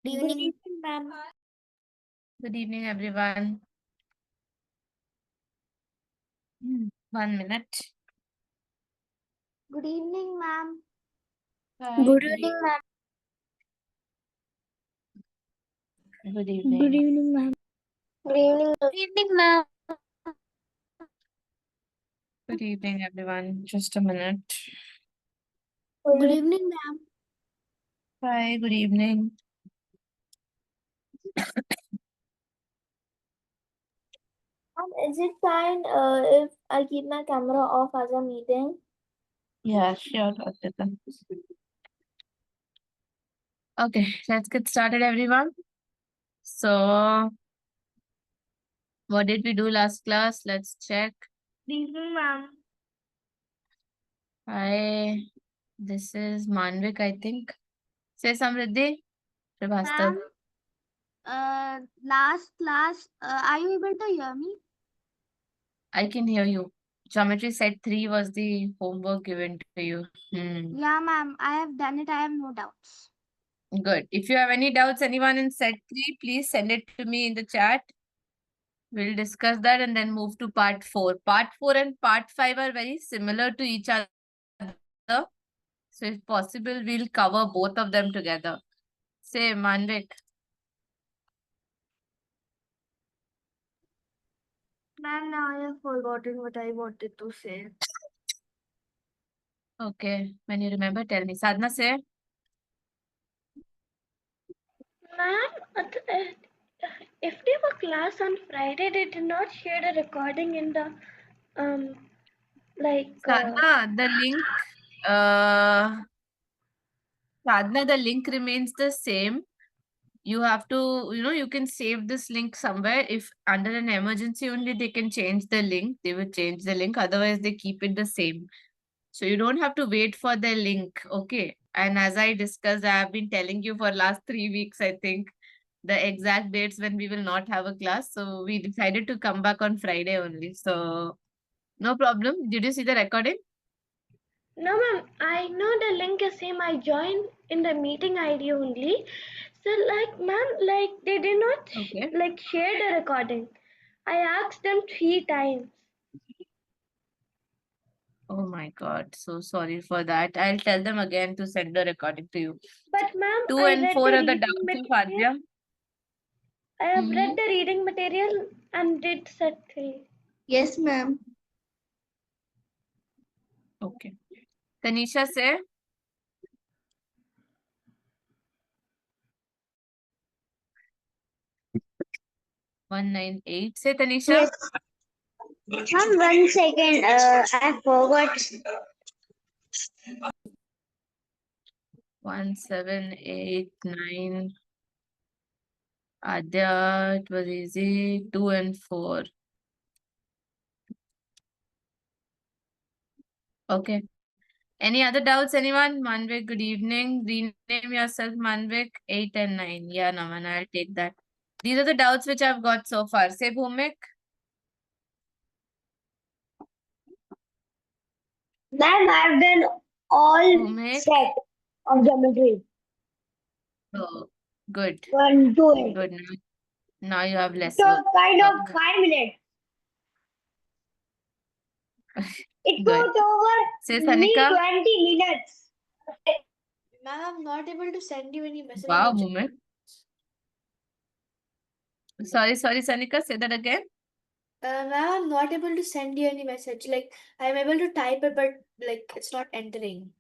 Good evening, ma'am. Good evening, everyone. 1 minute. Good evening, ma'am. Hi. Good evening, ma'am. Good evening. Good evening, ma'am. Good evening. Good evening, ma'am. Good evening, everyone. Just a minute. Good evening, ma'am. Hi. Good evening. Is it fine if I keep my camera off as a meeting? Yeah, sure, Arpita. Okay, let's get started, everyone. So, what did we do last class? Let's check. Good evening, ma'am. Hi. This is Manvik, I think. Say Samriddhi. Prabhastav. Last class, are you able to hear me? I can hear you. Geometry set 3 was the homework given to you. Yeah, ma'am. I have done it. I have no doubts. Good. If you have any doubts, anyone in set 3, please send it to me in the chat. We'll discuss that and then move to part 4. Part 4 and part 5 are very similar to each other. So if possible, we'll cover both of them together. Say, Manvik. Ma'am, now I have forgotten what I wanted to say. Okay. When you remember, tell me. Sadhna, say. Ma'am, if they were class on Friday, they did not share the recording in the Sadhna, the link. Sadhna, the link remains the same. You have to, you can save this link somewhere. If under an emergency only, they can change the link. They will change the link. Otherwise, they keep it the same. So you don't have to wait for the link. Okay. And as I discussed, I have been telling you for last 3 weeks, I think, the exact dates when we will not have a class. So we decided to come back on Friday only. So no problem. Did you see the recording? No, ma'am. I know the link is same. I joined in the meeting ID only. So, ma'am, they did not Okay. share the recording. I asked them 3 times. Oh my God. So sorry for that. I'll tell them again to send the recording to you. But, ma'am, 2 I and read 4 the are the reading doubts of material. Adya. I have read the reading material and did set 3. Yes, ma'am. Okay. Tanisha, say. 198. Say, Tanisha. Yes. Ma'am, 1 second. I forgot. 1789. Adya, it was easy. 2 and 4. Okay. Any other doubts, anyone? Manvik, good evening. Rename yourself Manvik. 8 and 9. Yeah, Naman, I'll take that. These are the doubts which I've got so far. Say, Bhumik. Ma'am, I've done all Bhumik. set of geometry. Oh, good. 1, 2, Good. Now you have less so work. kind of 5 minutes. It Good. took over Say, me Sanika. 20 minutes. Ma'am, I'm not able to send you any message. Wow, Bhumik. Sorry, Sanika. Say that again. Ma'am, I'm not able to send you any message. I'm able to type it, but it's not entering.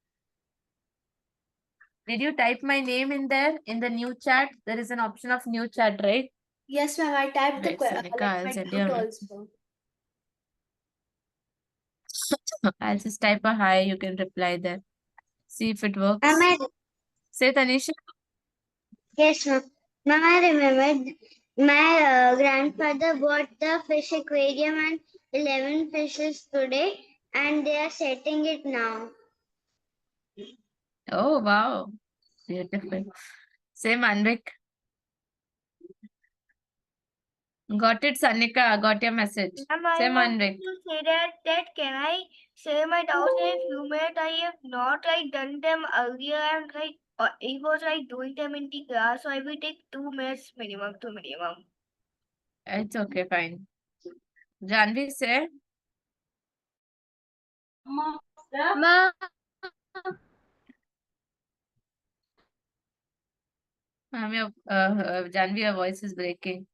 Did you type my name in there in the new chat? There is an option of new chat, right? Yes, ma'am. I typed Right, Sanika, I'll my send doubt you. also. I'll just type a hi. You can reply there. See if it works. Ma'am, Say, Tanisha. yes, ma'am. Ma'am, I remembered my grandfather bought the fish aquarium and 11 fishes today, and they are setting it now. Oh, wow. Beautiful. Say, Manvik. Got it, Sanika. Got your message. Ma'am, Say, I want Manvik. to say that can I say my doubts in a few minutes? I have not done them earlier and It was like doing them in the class, so I will take 2 minutes minimum to minimum. It's okay, fine. Janvi, say. Ma'am, Ma'am, Janvi, your voice is breaking.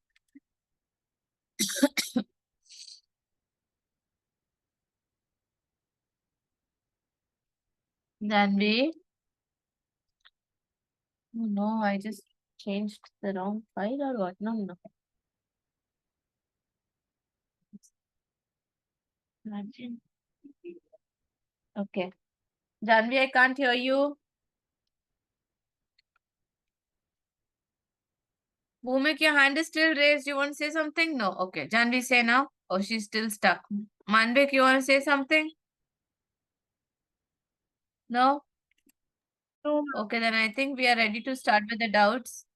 Janvi. Oh, no, I just changed the wrong file or what? No, no. Imagine. Okay. Janvi, I can't hear you. Bhumik, your hand is still raised. You want to say something? No. Okay. Janvi, say now. Oh, she's still stuck. Manvik, you want to say something? No? No, Okay, then I think we are ready to start with the doubts.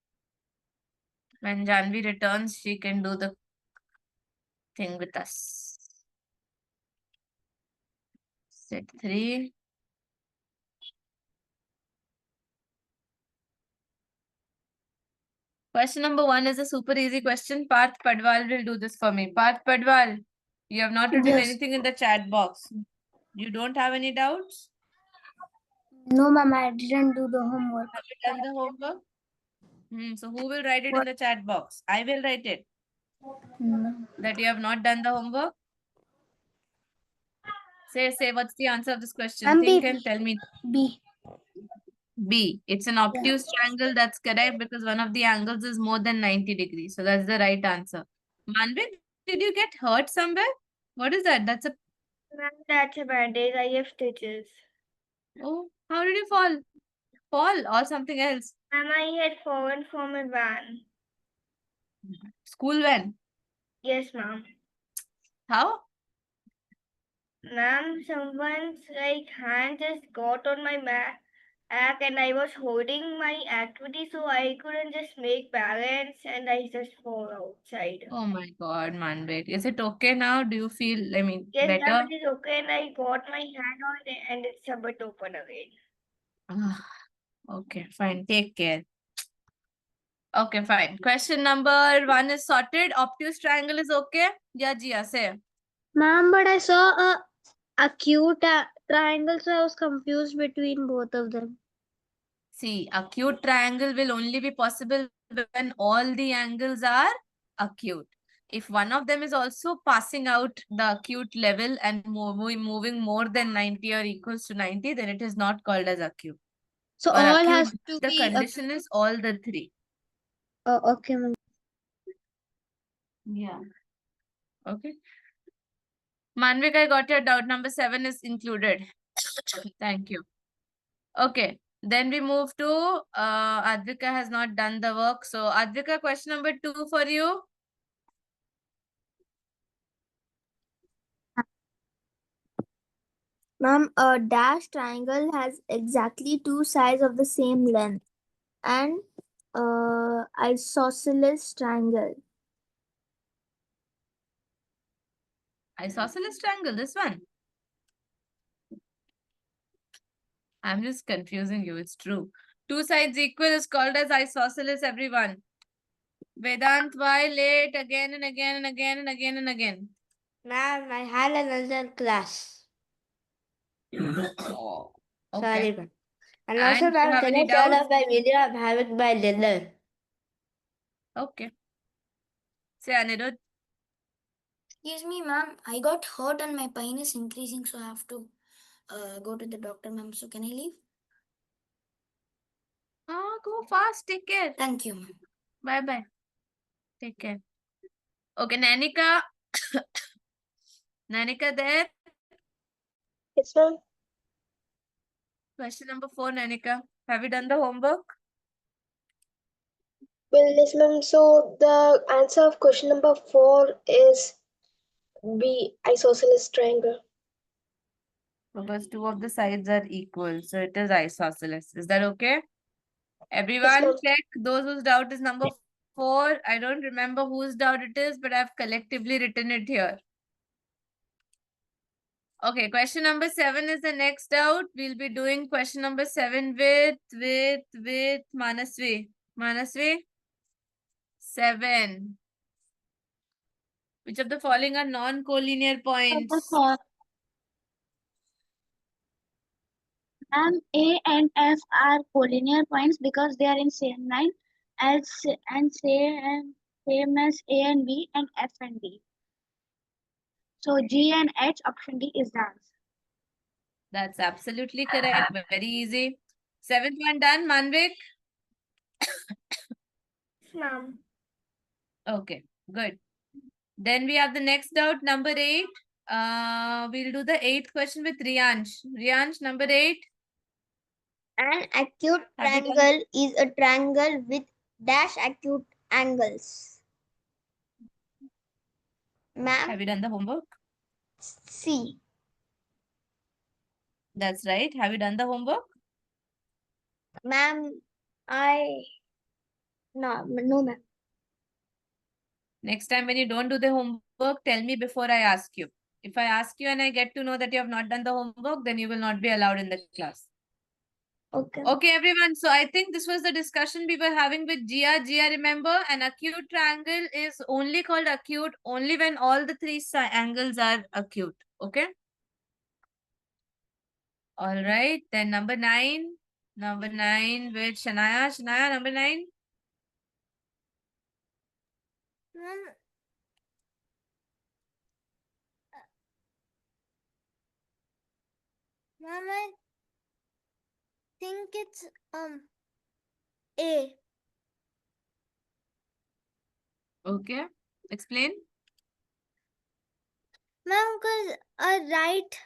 When Janvi returns, she can do the thing with us. Set 3. Question number 1 is a super easy question. Parth Padwal will do this for me. Parth Padwal, you have not written Yes. anything in the chat box. You don't have any doubts? No, ma'am, I didn't do the homework. Have you done the homework? So who will write it in the chat box? I will write it. No. That you have not done the homework? Say, what's the answer of this question? Ma'am, Think B. and tell me. B. B. It's an obtuse triangle. That's correct because one of the angles is more than 90 degrees. So that's the right answer. Manvik, did you get hurt somewhere? What is that? That's a... ma'am, that's a bandage. I have stitches. Oh, how did you fall? Fall or something else? Ma'am, I had fallen from a van. School van? Yes, ma'am. How? Ma'am, someone's hand just got on my back and I was holding my activity, so I couldn't just make balance and I just fall outside. Oh my God, Manvik. Is it okay now? Do you feel, Yes, ma'am, better? it is okay, and I got my hand on it and it's a bit open again. Ah, okay, fine. Take care. Okay, fine. Question number 1 is sorted. Obtuse triangle is okay? Yeah, Jia, say. Ma'am, but I saw a acute triangle, so I was confused between both of them. See, acute triangle will only be possible when all the angles are acute. If one of them is also passing out the acute level and moving more than 90 or equals to 90, then it is not called as acute. So For all acute, has to the be condition is all the 3. Oh, okay, ma'am. Yeah. Okay. Manvik, I got your doubt. Number 7 is included. Thank you. Okay. Then we move to Advika has not done the work. So Advika, question number 2 for you. Ma'am, a dash triangle has exactly 2 sides of the same length and isosceles triangle. Isosceles triangle, this one. I'm just confusing you. It's true. 2 sides equal is called as isosceles, everyone. Vedant, why late again and again and again and again and again? Ma'am, I had another class. Oh, okay. Sorry, ma'am. And And also, do you ma'am, have can any I turn doubts? off my video? I'm having my dinner. Okay. Say Anirudh. Excuse me, ma'am. I got hurt and my pain is increasing, so I have to go to the doctor, ma'am. So can I leave? Go fast. Take care. Thank you, ma'am. Bye-bye. Take care. Okay, Nanika. Nanika there. Yes, ma'am. Question number 4, Nanika. Have you done the homework? Well, yes, ma'am. So the answer of question number 4 is B, isosceles triangle. Because 2 of the sides are equal. So it is isosceles. Is that okay? Yes, Everyone ma'am. check. Those whose doubt is number 4. I don't remember whose doubt it is, but I've collectively written it here. Okay, question number 7 is the next doubt. We'll be doing question number 7 with Manasvi. Manasvi, 7. Which of the following are non-collinear points? Ma'am, A and F are collinear points because they are in same line as and same as A and B and F and D. So G and H, option D is the answer. That's absolutely correct. Very easy. 7th one done, Manvik? Ma'am. Okay, good. Then we have the next doubt, number 8. We'll do the 8th question with Riyansh. Riyansh, number 8. An acute Have you done- triangle is a triangle with dash acute angles. Ma'am, Have you done the homework? C. That's right. Have you done the homework? Ma'am, no, ma'am. Next time when you don't do the homework, tell me before I ask you. If I ask you and I get to know that you have not done the homework, then you will not be allowed in the class. Okay. Okay, everyone. So I think this was the discussion we were having with Gia. Gia, remember, an acute triangle is only called acute only when all the 3 angles are acute. Okay. All right. Then number 9. Number 9 with Shania. Shania, number 9. Ma'am, I think it's A. Okay. Explain. Ma'am, because a right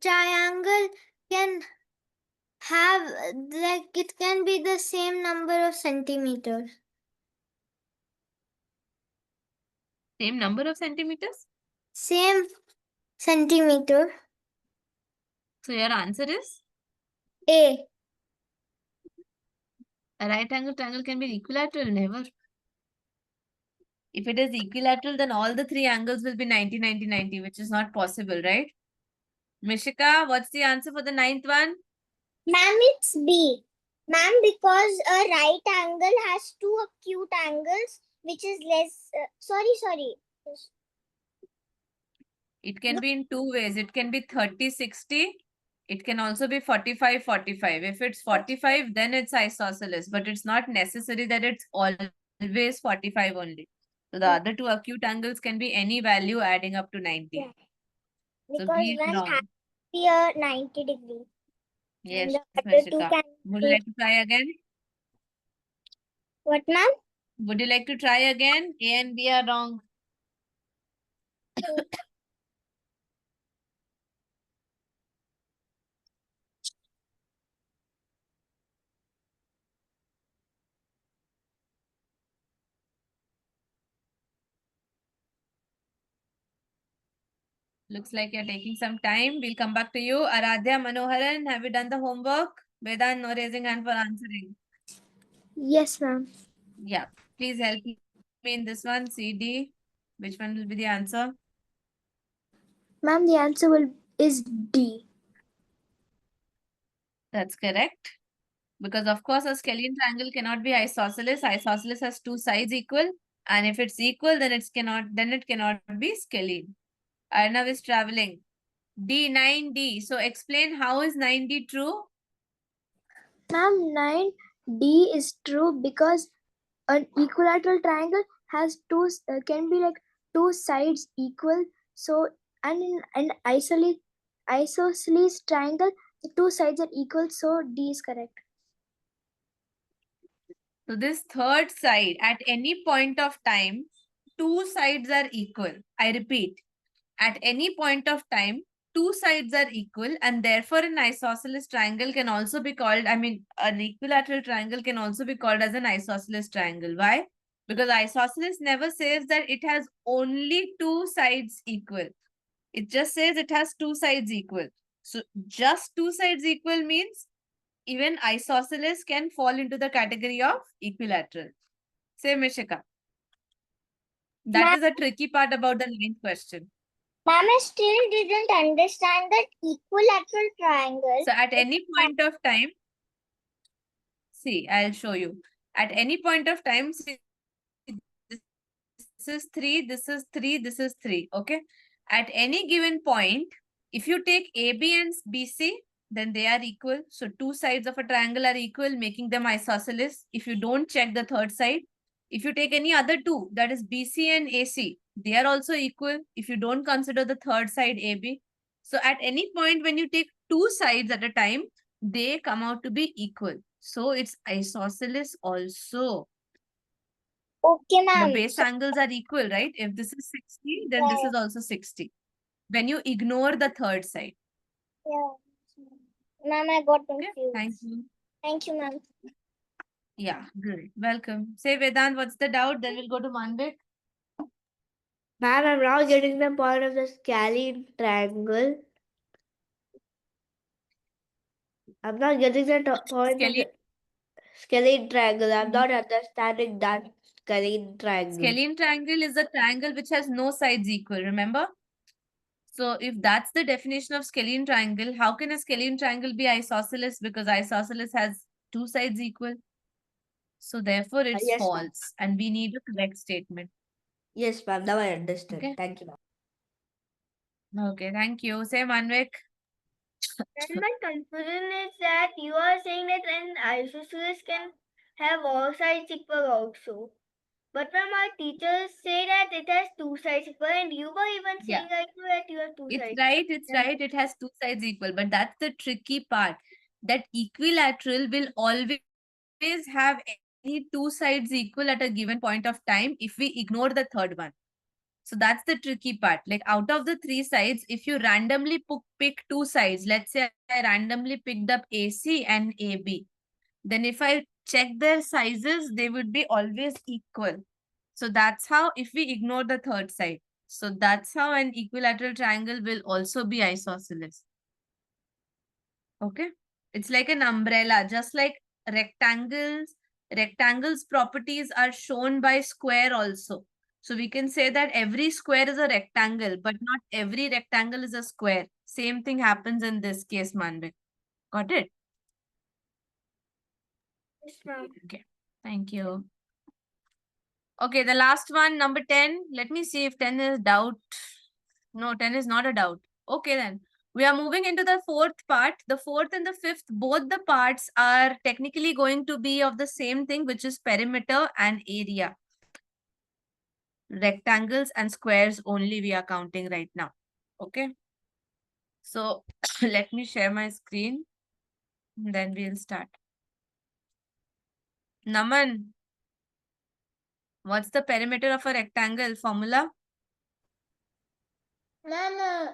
triangle can have, like, it can be the same number of centimeters. Same number of centimeters. Same centimeter. So your answer is? A. A right angle triangle can be equilateral, never. If it is equilateral, then all the 3 angles will be 90, 90, 90, which is not possible, right? Mishika, what's the answer for the 9th one? Ma'am, it's B. Ma'am, because a right angle has 2 acute angles, which is less. Sorry. It can be in 2 ways. It can be 30, 60. It can also be 45, 45. If it's 45, then it's isosceles. But it's not necessary that it's always 45 only. So the other 2 acute angles can be any value adding up to 90. Yeah. So Because B is one wrong. has to be a 90 degree. Yes, And the other 2 Mishika. can Would you like to try again? What, ma'am? Would you like to try again? A and B are wrong. Looks like you're taking some time. We'll come back to you. Aradhya Manoharan, have you done the homework? Vedant, no raising hand for answering. Yes, ma'am. Yeah. Please help me in this one. CD. Which one will be the answer? Ma'am, the answer is D. That's correct. Because of course a scalene triangle cannot be isosceles. Isosceles has 2 sides equal. And if it's equal, then it cannot be scalene. Arnav is traveling. D, 9D. So explain how is 9D true? Ma'am, 9D is true because an equilateral triangle has can be like 2 sides equal. So, and in an isosceles triangle, the 2 sides are equal. So D is correct. So this third side, at any point of time, 2 sides are equal. I repeat, at any point of time, 2 sides are equal, and therefore an isosceles triangle can also be called, an equilateral triangle can also be called as an isosceles triangle. Why? Because isosceles never says that it has only 2 sides equal. It just says it has 2 sides equal. So just 2 sides equal means even isosceles can fall into the category of equilateral. Say, Mishika. That is a tricky part about the 9th question. Ma'am, I still didn't understand that equilateral triangle. So at any point of time, see, I'll show you. At any point of time, see, this is 3, this is 3, this is 3. Okay. At any given point, if you take AB and BC, then they are equal. So two sides of a triangle are equal, making them isosceles. If you don't check the third side, if you take any other two, that is BC and AC, they are also equal if you don't consider the third side AB. So at any point when you take two sides at a time, they come out to be equal. So it's isosceles also. Okay, The ma'am. base angles are equal, right? If this is 60, then this Yeah. is also 60. When you ignore the third side. Yeah. Ma'am, I got Okay, confused. thank you. Thank you, ma'am. Yeah, good. Welcome. Say Vedant, what's the doubt? Then we'll go to Manvik. Ma'am, I'm now getting the point of the scalene triangle. I'm not getting the point of Scalene, the scalene triangle. I'm not understanding that scalene triangle. scalene triangle is a triangle which has no sides equal, remember? So if that's the definition of scalene triangle, how can a scalene triangle be isosceles? Because isosceles has two sides equal. So therefore it's yes, ma'am. false and we need a correct statement. Yes, ma'am. Now I understood. Okay. Thank you, ma'am. Okay, thank you. Say Manvik. And my confusion is that you are saying that an isosceles can have all sides equal also. But when my teachers say that it has two sides equal, and you were even Yeah. saying right now that you have two It's sides. right, it's Yeah. right. It has two sides equal, but that's the tricky part. That equilateral will always have any two sides equal at a given point of time if we ignore the third one. So that's the tricky part. Like out of the three sides, if you randomly pick two sides, let's say I randomly picked up AC and AB, then if I check their sizes, they would be always equal. So that's how, if we ignore the third side. So that's how an equilateral triangle will also be isosceles. Okay. It's like an umbrella, just like rectangles. Rectangles properties are shown by square also. So we can say that every square is a rectangle, but not every rectangle is a square. Same thing happens in this case, Manvik. Got it? Yes, ma'am. Okay. Thank you. Okay, the last one, number 10. Let me see if 10 is doubt. No, 10 is not a doubt. Okay, then. We are moving into the fourth part. The fourth and the fifth, both the parts are technically going to be of the same thing, which is perimeter and area. Rectangles and squares only we are counting right now. Okay. So let me share my screen. Then we'll start. Naman, what's the perimeter of a rectangle formula? Ma'am,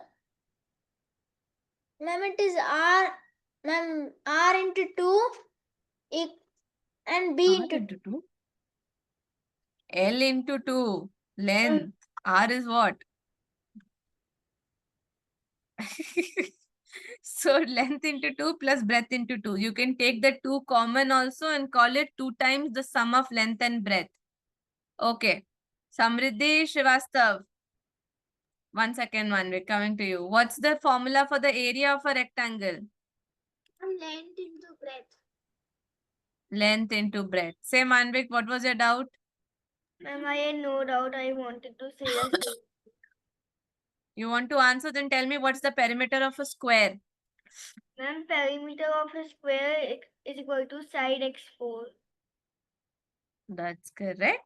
it is R into 2 and B R into 2. L into 2. Length. R is what? So length into 2 plus breadth into 2. You can take the 2 common also and call it 2 times the sum of length and breadth. Okay. Samriddhi Srivastav. 1 second, Manvik, coming to you. What's the formula for the area of a rectangle? length into breadth. Length into breadth. Say, Manvik, what was your doubt? Ma'am, I had no doubt I wanted to say the same. You want to answer? Then tell me what's the perimeter of a square? Ma'am, perimeter of a square is equal to side x4. That's correct.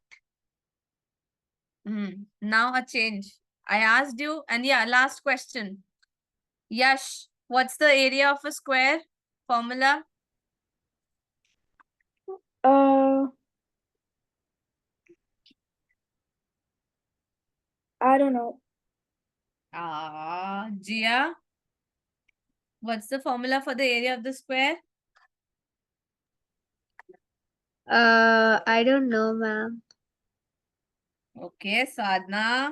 Now a change. I asked you, and yeah, last question. Yash, what's the area of a square? Formula? I don't know. Gia, what's the formula for the area of the square? I don't know, ma'am. Okay, Sadhna.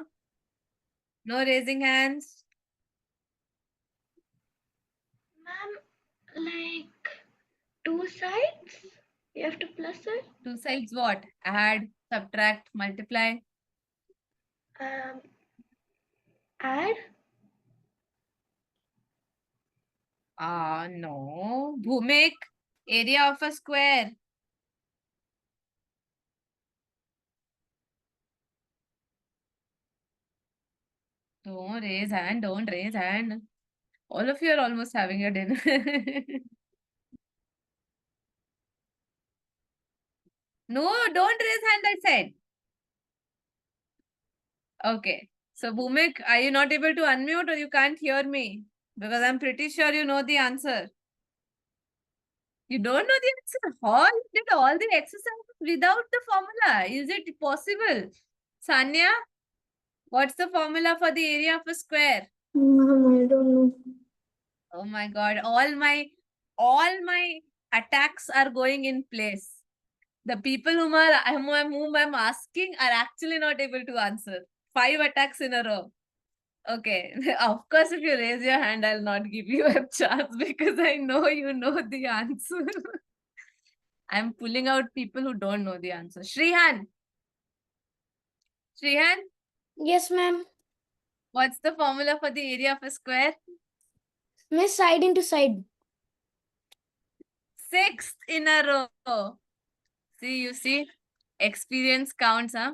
No raising hands. Ma'am, like 2 sides? You have to plus it? Two sides what? Add, subtract, multiply. Add? No. Bhumik, area of a square. Don't raise hand, don't raise hand. All of you are almost having your dinner. No, don't raise hand, I said. Okay. So, Bhumik, are you not able to unmute or you can't hear me? Because I'm pretty sure you know the answer. You don't know the answer? How you did all the exercises without the formula? Is it possible? Sanya, what's the formula for the area of a square? Ma'am, I don't know. Oh my God, all my attacks are going in place. The people whom I'm asking are actually not able to answer. 5 attacks in a row. Okay, of course, if you raise your hand, I'll not give you a chance because I know you know the answer. I'm pulling out people who don't know the answer. Shrihan, Yes, ma'am. what's the formula for the area of a square? Miss, side into side. 6th in a row. See, you see, experience counts, huh?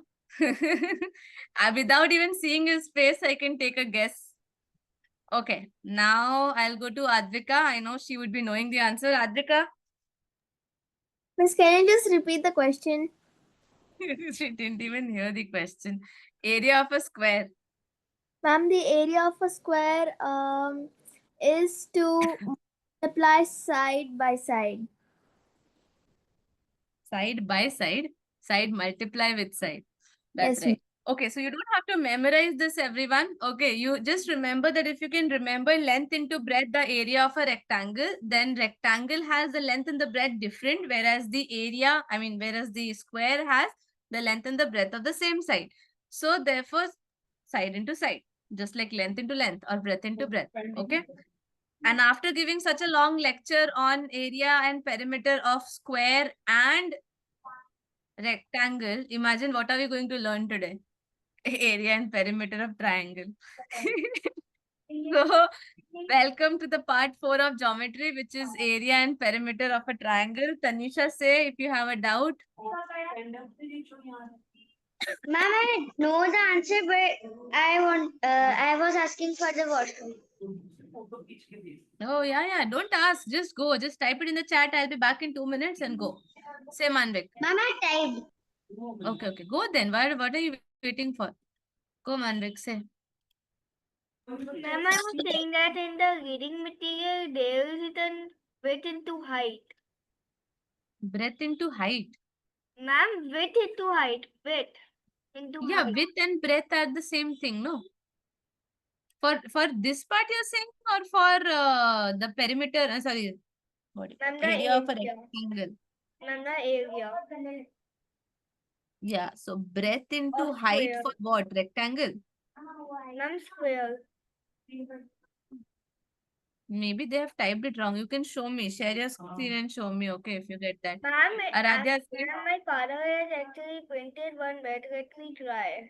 Without even seeing his face, I can take a guess. Okay, now I'll go to Advika. I know she would be knowing the answer. Advika? Miss, can you just repeat the question? She didn't even hear the question. Area of a square. Ma'am, the area of a square is to multiply side by side. Side by side. Side multiply with side. That's Yes, right. Okay, so you don't have to memorize this, everyone. Okay, you just remember that if you can remember length into breadth, the area of a rectangle, then rectangle has the length and the breadth different, whereas the area, whereas the square has the length and the breadth of the same side. So therefore, side into side, just like length into length or breadth into breadth. Okay. And after giving such a long lecture on area and perimeter of square and rectangle, imagine what are we going to learn today? Area and perimeter of triangle. So, welcome to the part 4 of geometry, which is area and perimeter of a triangle. Tanisha, say if you have a doubt. Ma'am, I know the answer, but I was asking for the washroom. Oh, yeah. Don't ask. Just go. Just type it in the chat. I'll be back in 2 minutes and go. Say, Manvik. Ma'am, I typed. Okay. Go then. What are you waiting for? Go, Manvik. Say. Ma'am, I was saying that in the reading material, there is written width into height. Breadth into height. Ma'am, width into height. Width into Yeah, height. width and breadth are the same thing, no? For this part you're saying, or for the perimeter? Sorry, what? Ma'am, the Area of a area. rectangle. Ma'am, the area. Yeah, so breadth into Of height square. for what? Rectangle? Ma'am, square. Maybe they have typed it wrong. You can show me. Share your screen and show me, okay, if you get that. Ma'am, Aradhya, ma'am, my father has actually printed one, but let me try.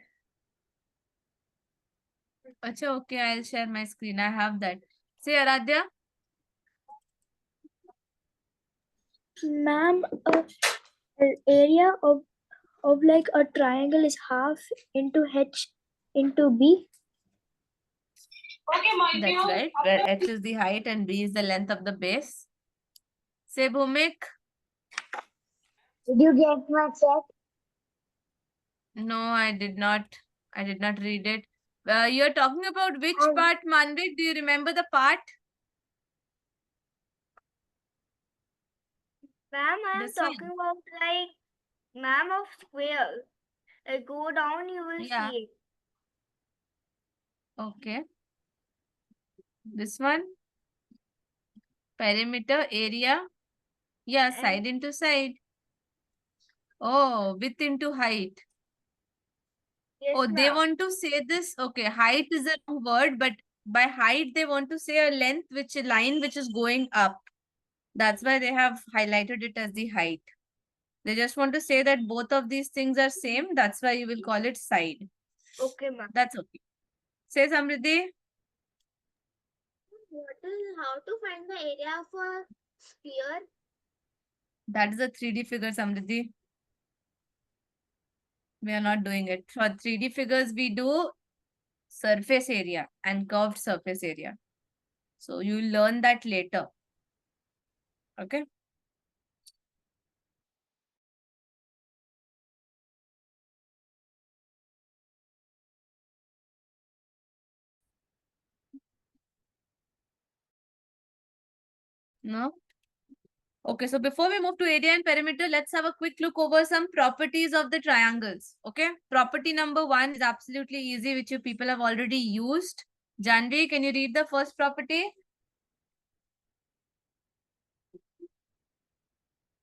Acha, okay, I'll share my screen. I have that. Say, Aradhya. Ma'am, area of like a triangle is half into h into b. That's right. Where h is the height and b is the length of the base. Say, Bhumik. Did you get my check? No, I did not. I did not read it. You're talking about which part, Manvik? Do you remember the part? Ma'am, I'm This one. talking about ma'am of square. Go down, you will Yeah. see it. Okay. This one. Perimeter, area. Yeah, side into side. Oh, width into height. Yes, Oh, they ma'am. want to say this. Okay, height is a wrong word, but by height, they want to say a length, a line which is going up. That's why they have highlighted it as the height. They just want to say that both of these things are same. That's why you will call it side. Okay, ma'am. That's okay. Say, Samriddhi. How to find the area of a sphere? That is a 3D figure, Samriddhi. We are not doing it. For 3D figures, we do surface area and curved surface area. So you'll learn that later. Okay. No? Okay, so before we move to area and perimeter, let's have a quick look over some properties of the triangles. Okay, property number 1 is absolutely easy, which you people have already used. Janvi, can you read the first property?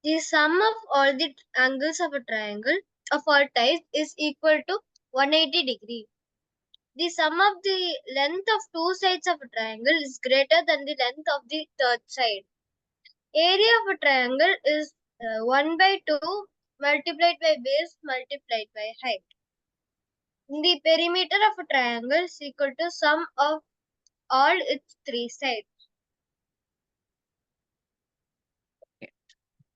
The sum of all the angles of a triangle of all types is equal to 180 degrees. The sum of the length of two sides of a triangle is greater than the length of the third side. Area of a triangle is 1 by 2 multiplied by base multiplied by height. The perimeter of a triangle is equal to sum of all its three sides.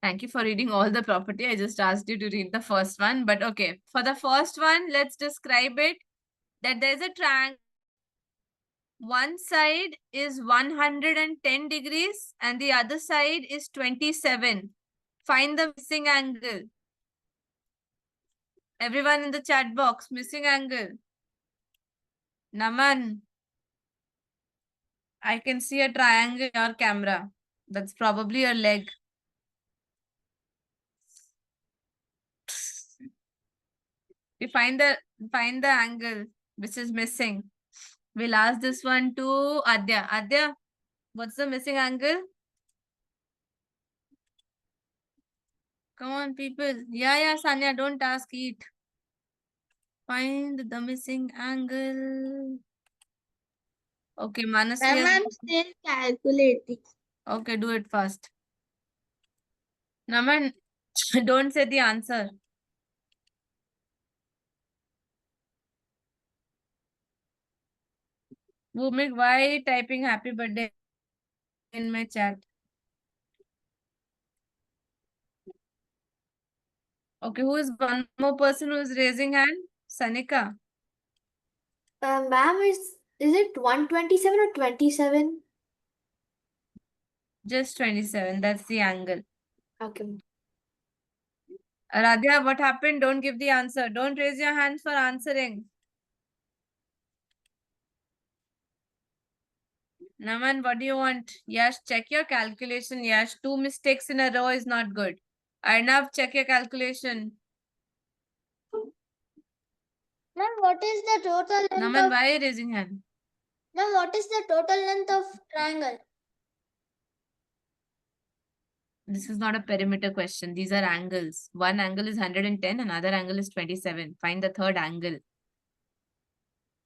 Thank you for reading all the property. I just asked you to read the first one, but okay. For the first one, let's describe it that there's a triangle. One side is 110 degrees and the other side is 27. Find the missing angle. Everyone in the chat box, missing angle. Naman, I can see a triangle in your camera. That's probably your leg. We find the angle which is missing. We'll ask this one to Adya. Adya, what's the missing angle? Come on, people. Yeah, Sanya, don't ask, eat. Find the missing angle. Okay, Manasya. I'm still calculating. Okay, do it fast. Naman, don't say the answer. Bhumik, why typing happy birthday in my chat? Okay, who is one more person who is raising hand? Sanika. Ma'am, is it 127 or 27? Just 27. That's the angle. Okay. Radhya, what happened? Don't give the answer. Don't raise your hand for answering. Naman, what do you want? Yash, check your calculation. Yash, 2 mistakes in a row is not good. Arnav, check your calculation. Ma'am, what is the total length Naman, of why are you raising hand? Ma'am, what is the total length of triangle? This is not a perimeter question. These are angles. One angle is 110, another angle is 27. Find the third angle.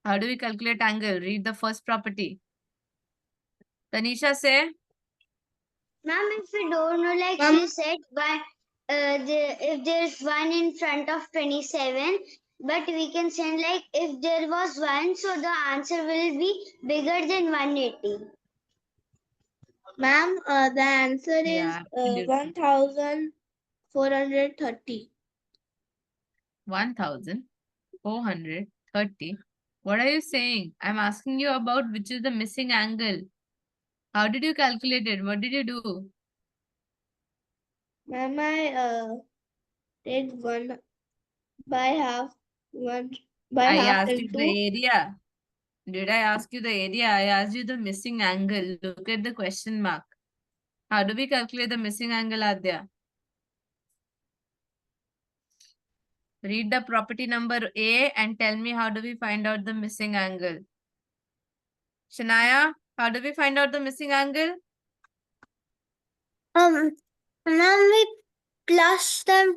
How do we calculate angle? Read the first property. Tanisha, say. Ma'am, if we don't know, like she said, but if there's one in front of 27, but we can say like if there was one, so the answer will be bigger than 180. Ma'am, the answer Yeah, is absolutely. 1430. 1430. What are you saying? I'm asking you about which is the missing angle. How did you calculate it? What did you do? Ma'am, I did one by half, one by I half asked you into. the area. Did I ask you the area? I asked you the missing angle. Look at the question mark. How do we calculate the missing angle, Adya? Read the property number A and tell me how do we find out the missing angle. Shania, how do we find out the missing angle? Ma'am, we plus them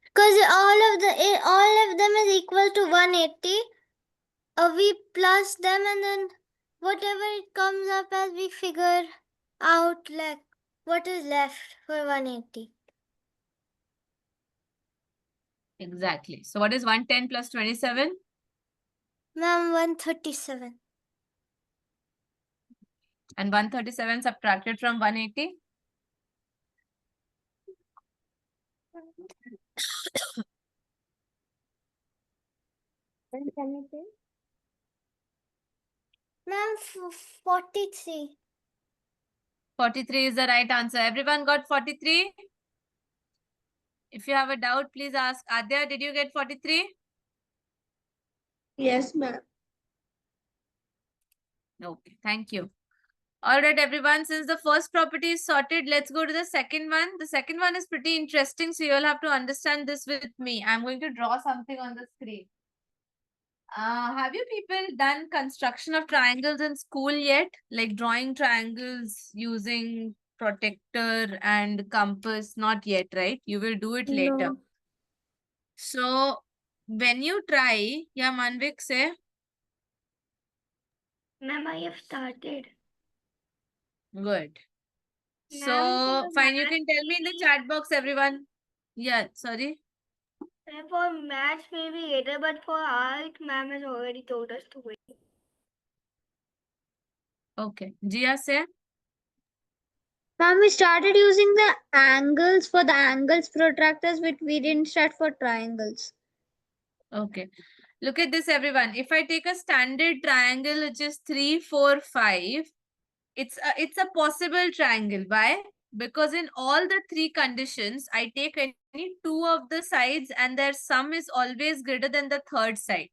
because all of them is equal to 180. We plus them and then whatever it comes up as we figure out like what is left for 180. Exactly. So what is 110 plus 27? Ma'am, 137. And 137 subtracted from 180? Ma'am, 43. 43 is the right answer. Everyone got 43? If you have a doubt, please ask. Adya, did you get 43? Yes, ma'am. Okay, thank you. All right, everyone, since the first property is sorted, let's go to the second one. The second one is pretty interesting, so you'll have to understand this with me. I'm going to draw something on the screen. Have you people done construction of triangles in school yet? Like drawing triangles using protector and compass? Not yet, right? You will do it later. No. So when you try, yeah, Manvik, say. Ma'am, I have started. Good. Ma'am, So for fine, you can tell me in the chat box, everyone. Yeah, sorry. For maths maybe later, but for art, ma'am has already told us to wait. Okay. Jia, say. Ma'am, we started using the angles for the angles protractors, but we didn't start for triangles. Okay. Look at this, everyone. If I take a standard triangle, which is 3, 4, 5, it's a possible triangle. Why? Because in all the three conditions, I take any two of the sides and their sum is always greater than the third side.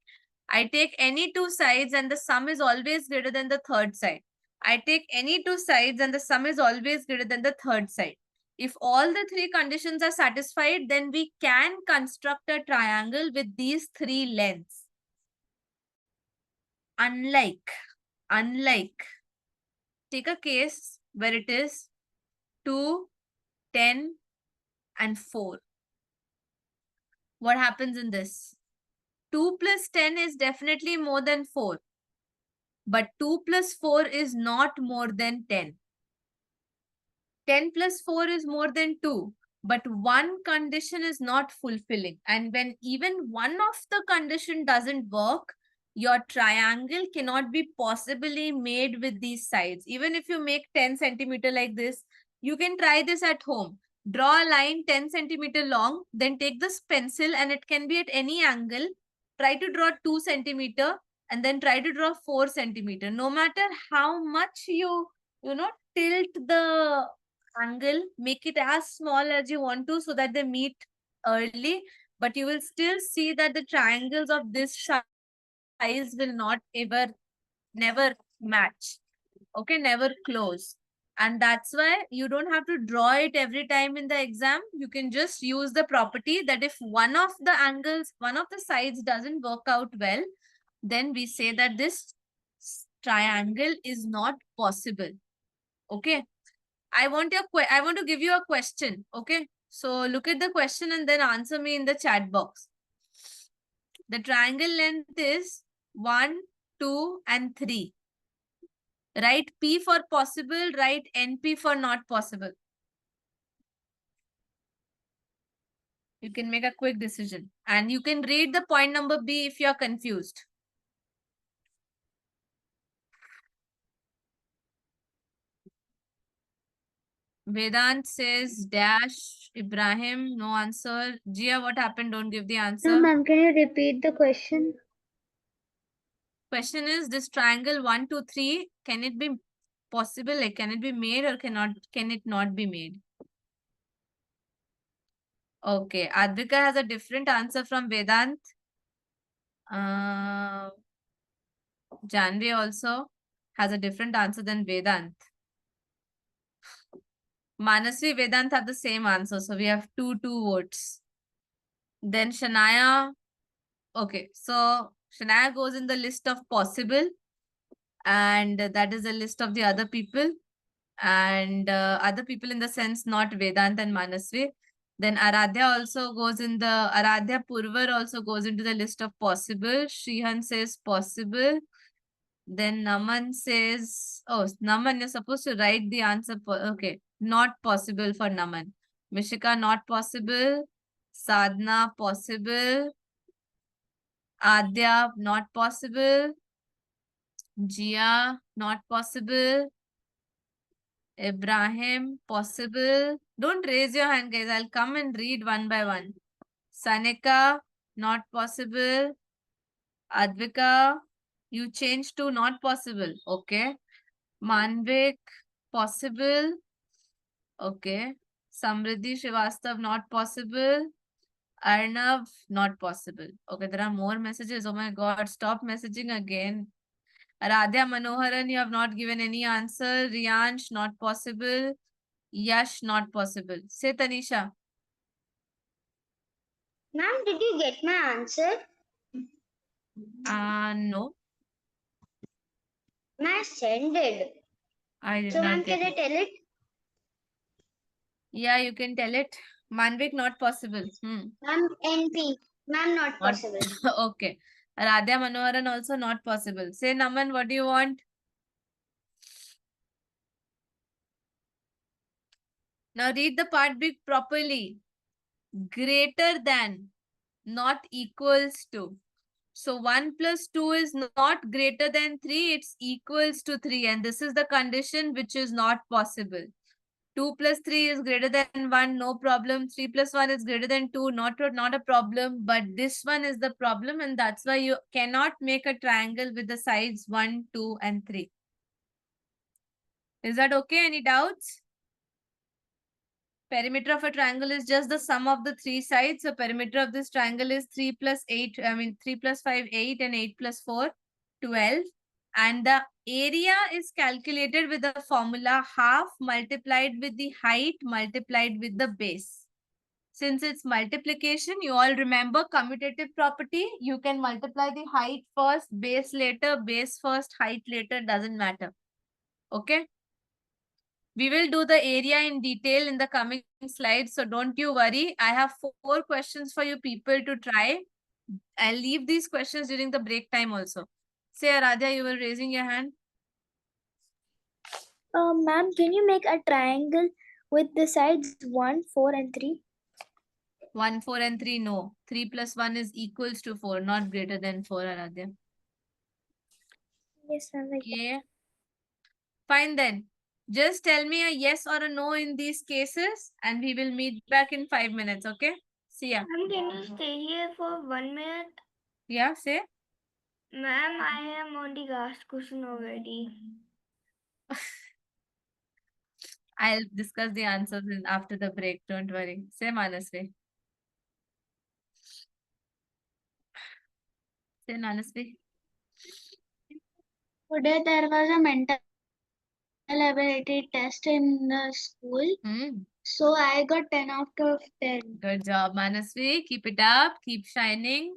I take any two sides and the sum is always greater than the third side. I take any two sides and the sum is always greater than the third side. If all the three conditions are satisfied, then we can construct a triangle with these three lengths. Unlike, take a case where it is 2, 10, and 4. What happens in this? 2 plus 10 is definitely more than 4. But 2 plus 4 is not more than 10. 10 plus 4 is more than 2. But one condition is not fulfilling. And when even one of the condition doesn't work, your triangle cannot be possibly made with these sides. Even if you make 10 centimeter like this, you can try this at home. Draw a line 10 centimeter long, then take this pencil and it can be at any angle. Try to draw 2 centimeter and then try to draw 4 centimeter. No matter how much you tilt the angle, make it as small as you want to so that they meet early, but you will still see that the triangles of this size will not never match. Okay, never close. And that's why you don't have to draw it every time in the exam. You can just use the property that if one of the angles, one of the sides doesn't work out well, then we say that this triangle is not possible. Okay. I want to give you a question. Okay. So look at the question and then answer me in the chat box. The triangle length is 1, 2, and 3. Write P for possible, write NP for not possible. You can make a quick decision. And you can read the point number B if you are confused. Vedant says dash. Ibrahim, no answer. Jia, what happened? Don't give the answer. No, ma'am, can you repeat the question? Question is this triangle 1, 2, 3, can it be possible? Like, can it be made or can it not be made? Okay, Advika has a different answer from Vedant. Janvi also has a different answer than Vedant. Manasvi, Vedant have the same answer. So we have 2 votes. Then Shania. Okay, so Shania goes in the list of possible. And that is the list of the other people. And other people in the sense not Vedant and Manasvi. Then Aradhya also goes in the, Aradhya Purvar also goes into the list of possible. Shrihan says possible. Then Naman says, oh, Naman, you're supposed to write the answer. Okay, not possible for Naman. Mishika, not possible. Sadhna, possible. Adya, not possible. Jia, not possible. Ibrahim, possible. Don't raise your hand, guys. I'll come and read one by one. Sanika, not possible. Advika, you changed to not possible. Okay. Manvik, possible. Okay. Samriddhi Srivastav, not possible. Arnav, not possible. Okay, there are more messages. Oh my God, stop messaging again. Radhya Manoharan, you have not given any answer. Riyansh, not possible. Yash, not possible. Say Tanisha. Ma'am, did you get my answer? No, Ma'am, send it. I did So, not ma'am, get can I it. tell it? Yeah, you can tell it. Manvik, not possible. Ma'am, NP. Ma'am, not Not possible. okay. Radhya Manoharan also not possible. Say Naman, what do you want? Now read the part B properly. Greater than, not equals to. So 1 plus 2 is not greater than 3, it's equals to 3. And this is the condition which is not possible. 2 plus 3 is greater than 1, no problem. 3 plus 1 is greater than 2, not a problem. But this one is the problem, and that's why you cannot make a triangle with the sides 1, 2, and 3. Is that okay? Any doubts? Perimeter of a triangle is just the sum of the 3 sides. So perimeter of this triangle is 3 plus 8, 3 plus 5, 8, and 8 plus 4, 12. And the area is calculated with the formula half multiplied with the height multiplied with the base. Since it's multiplication, you all remember commutative property. You can multiply the height first, base later, base first, height later, doesn't matter. Okay. We will do the area in detail in the coming slides, so don't you worry. I have 4 questions for you people to try. I'll leave these questions during the break time also. Say, Aradhya, you were raising your hand. Ma'am, can you make a triangle with the sides 1, 4, and 3? 1, 4, and 3, no. 3 plus 1 is equals to 4, not greater than 4, Aradhya. Yes, ma'am. Okay. Fine then. Just tell me a yes or a no in these cases, and we will meet back in 5 minutes, okay? See ya. Ma'am, can you stay here for 1 minute? Yeah, say. Ma'am, I am on the last question already. I'll discuss the answers after the break. Don't worry. Say Manasvi. Say Manasvi. Today there was a mental ability test in the school. So I got 10 out of 10. Good job, Manasvi. Keep it up. Keep shining.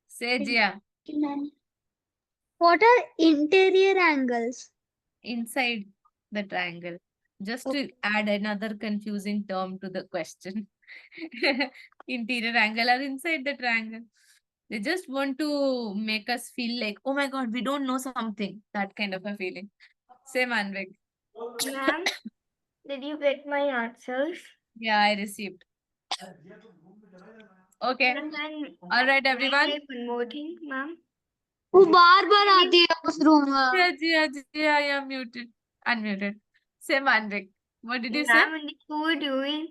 Say Jia. What are interior angles? Inside the triangle. Just to add another confusing term to the question. Interior angle are inside the triangle. They just want to make us feel like, oh my God, we don't know something. That kind of a feeling. Say Manvik. Ma'am, did you get my answers? Yeah, I received. Okay. Ma'am, and All right, can I everyone. say one more thing, ma'am? वो बार-बार आती है उस room में। Yeah, I am muted. Unmuted. Say Manvik. What did you say? Ma'am, in the school during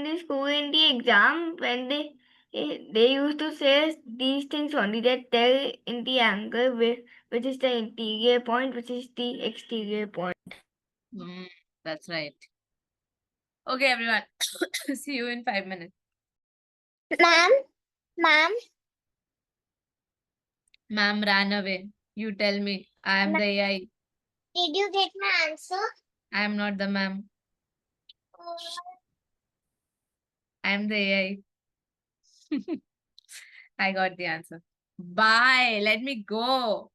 the school in the exam, when they used to say these things only, that tell in the angle which is the interior point, which is the exterior point. That's right. Okay, everyone. See you in 5 minutes. Ma'am, Ma'am ran away. You tell me. I am the AI. did you get my answer? I am not the ma'am. I am the AI. I got the answer. Bye. Let me go.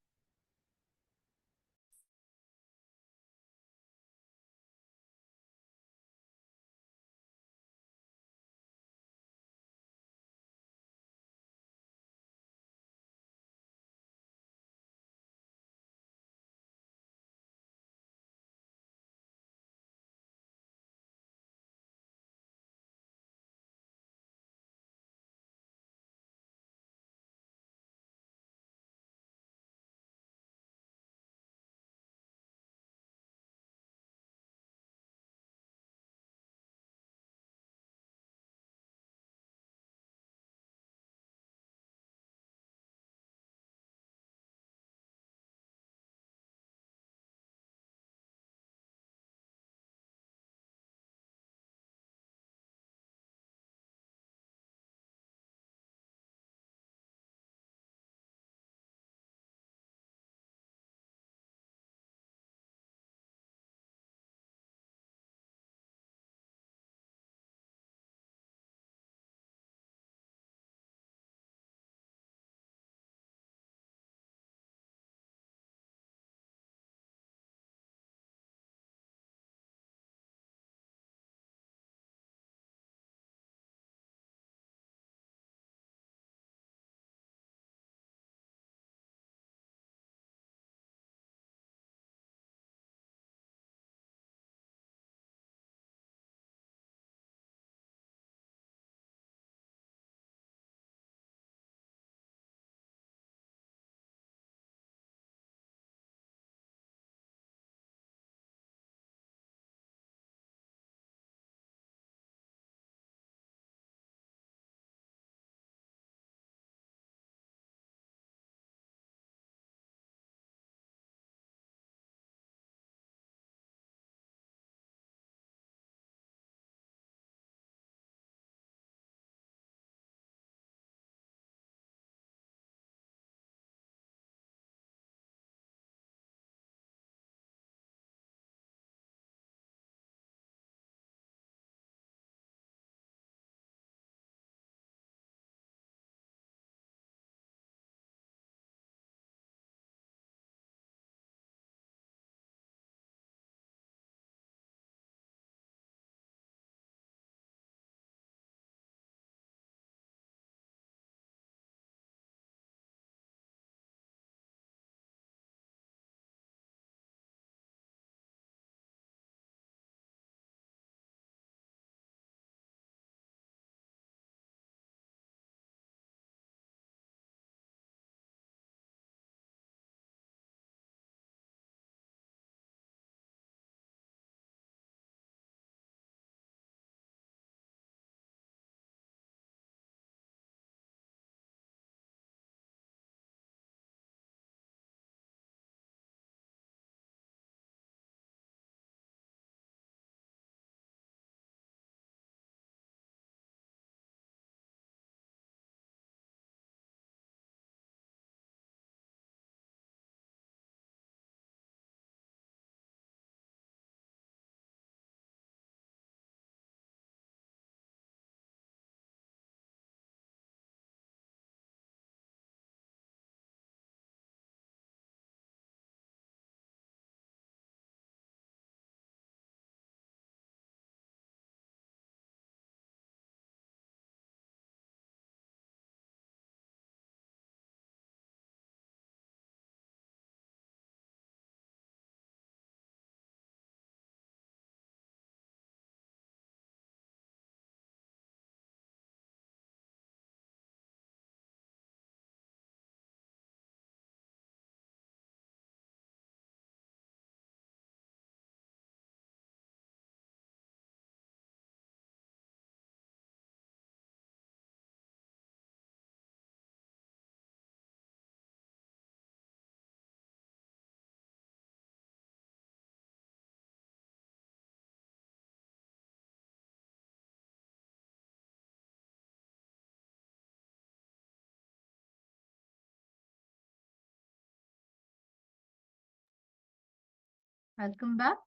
Welcome back.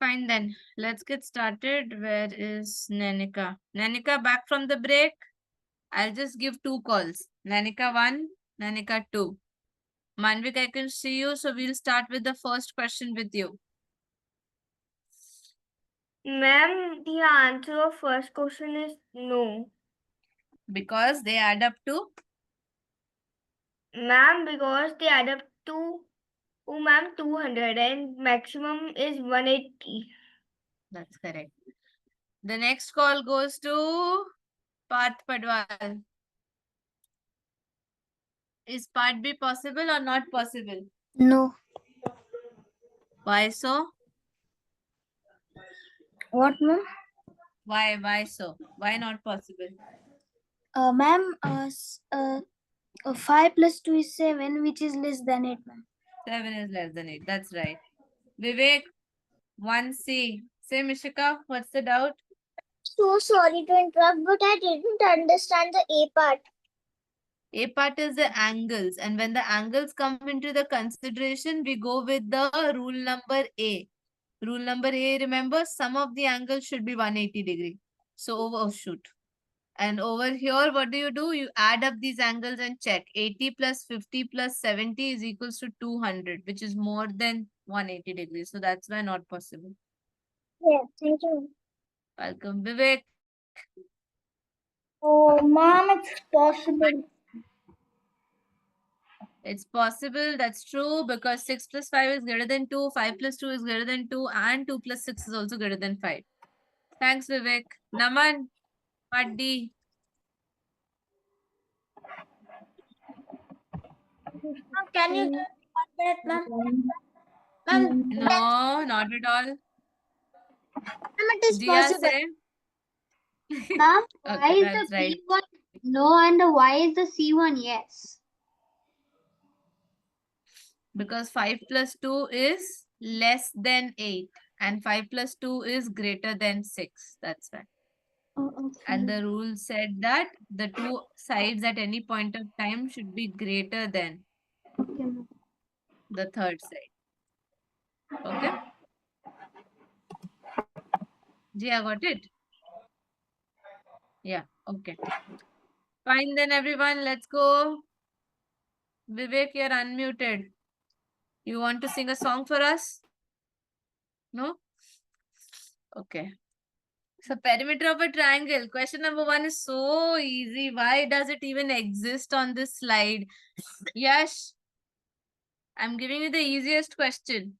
Fine then, let's get started. Where is Nanika? Nanika, back from the break. I'll just give 2 calls. Nanika 1, Nanika 2. Manvik, I can see you, so we'll start with the first question with you. Ma'am, the answer of first question is no. Because they add up to, Ma'am, because they add up to, oh ma'am, 200 and maximum is 180. that's correct. The next call goes to Parth Padwal. Is part B possible or not possible? No. Why so? What, ma'am? Why so? Why not possible? Ma'am, 5 plus 2 is 7, which is less than 8, ma'am. 7 is less than 8. That's right. Vivek, 1C. Say, Mishika, what's the doubt? So sorry to interrupt, but I didn't understand the A part. A part is the angles, and when the angles come into the consideration, we go with the rule number A. Rule number A, remember, sum of the angles should be 180 degree. So overshoot. And over here, what do? You add up these angles and check. 80 plus 50 plus 70 is equals to 200, which is more than 180 degrees. So that's why not possible. Yeah, thank you. Welcome, Vivek. Oh, ma'am, it's possible. It's possible, that's true, because 6 plus 5 is greater than 2, 5 plus 2 is greater than 2, and 2 plus 6 is also greater than 5. Thanks, Vivek. Naman, part D. Can you 1 minute, ma'am? Ma'am, No, not at all. it is Jia, possible. say. Ma'am, why Okay, is that's the right. B1 no and why is the C1 yes? Because 5 plus 2 is less than 8, and 5 plus 2 is greater than 6. That's why. And the rule said that the two sides at any point of time should be greater than the third side. Okay? Jia, got it? Yeah, okay. Fine then, everyone. Let's go. Vivek, you're unmuted. You want to sing a song for us? No? Okay. So, perimeter of a triangle. Question number 1 is so easy. Why does it even exist on this slide? Yash, I'm giving you the easiest question.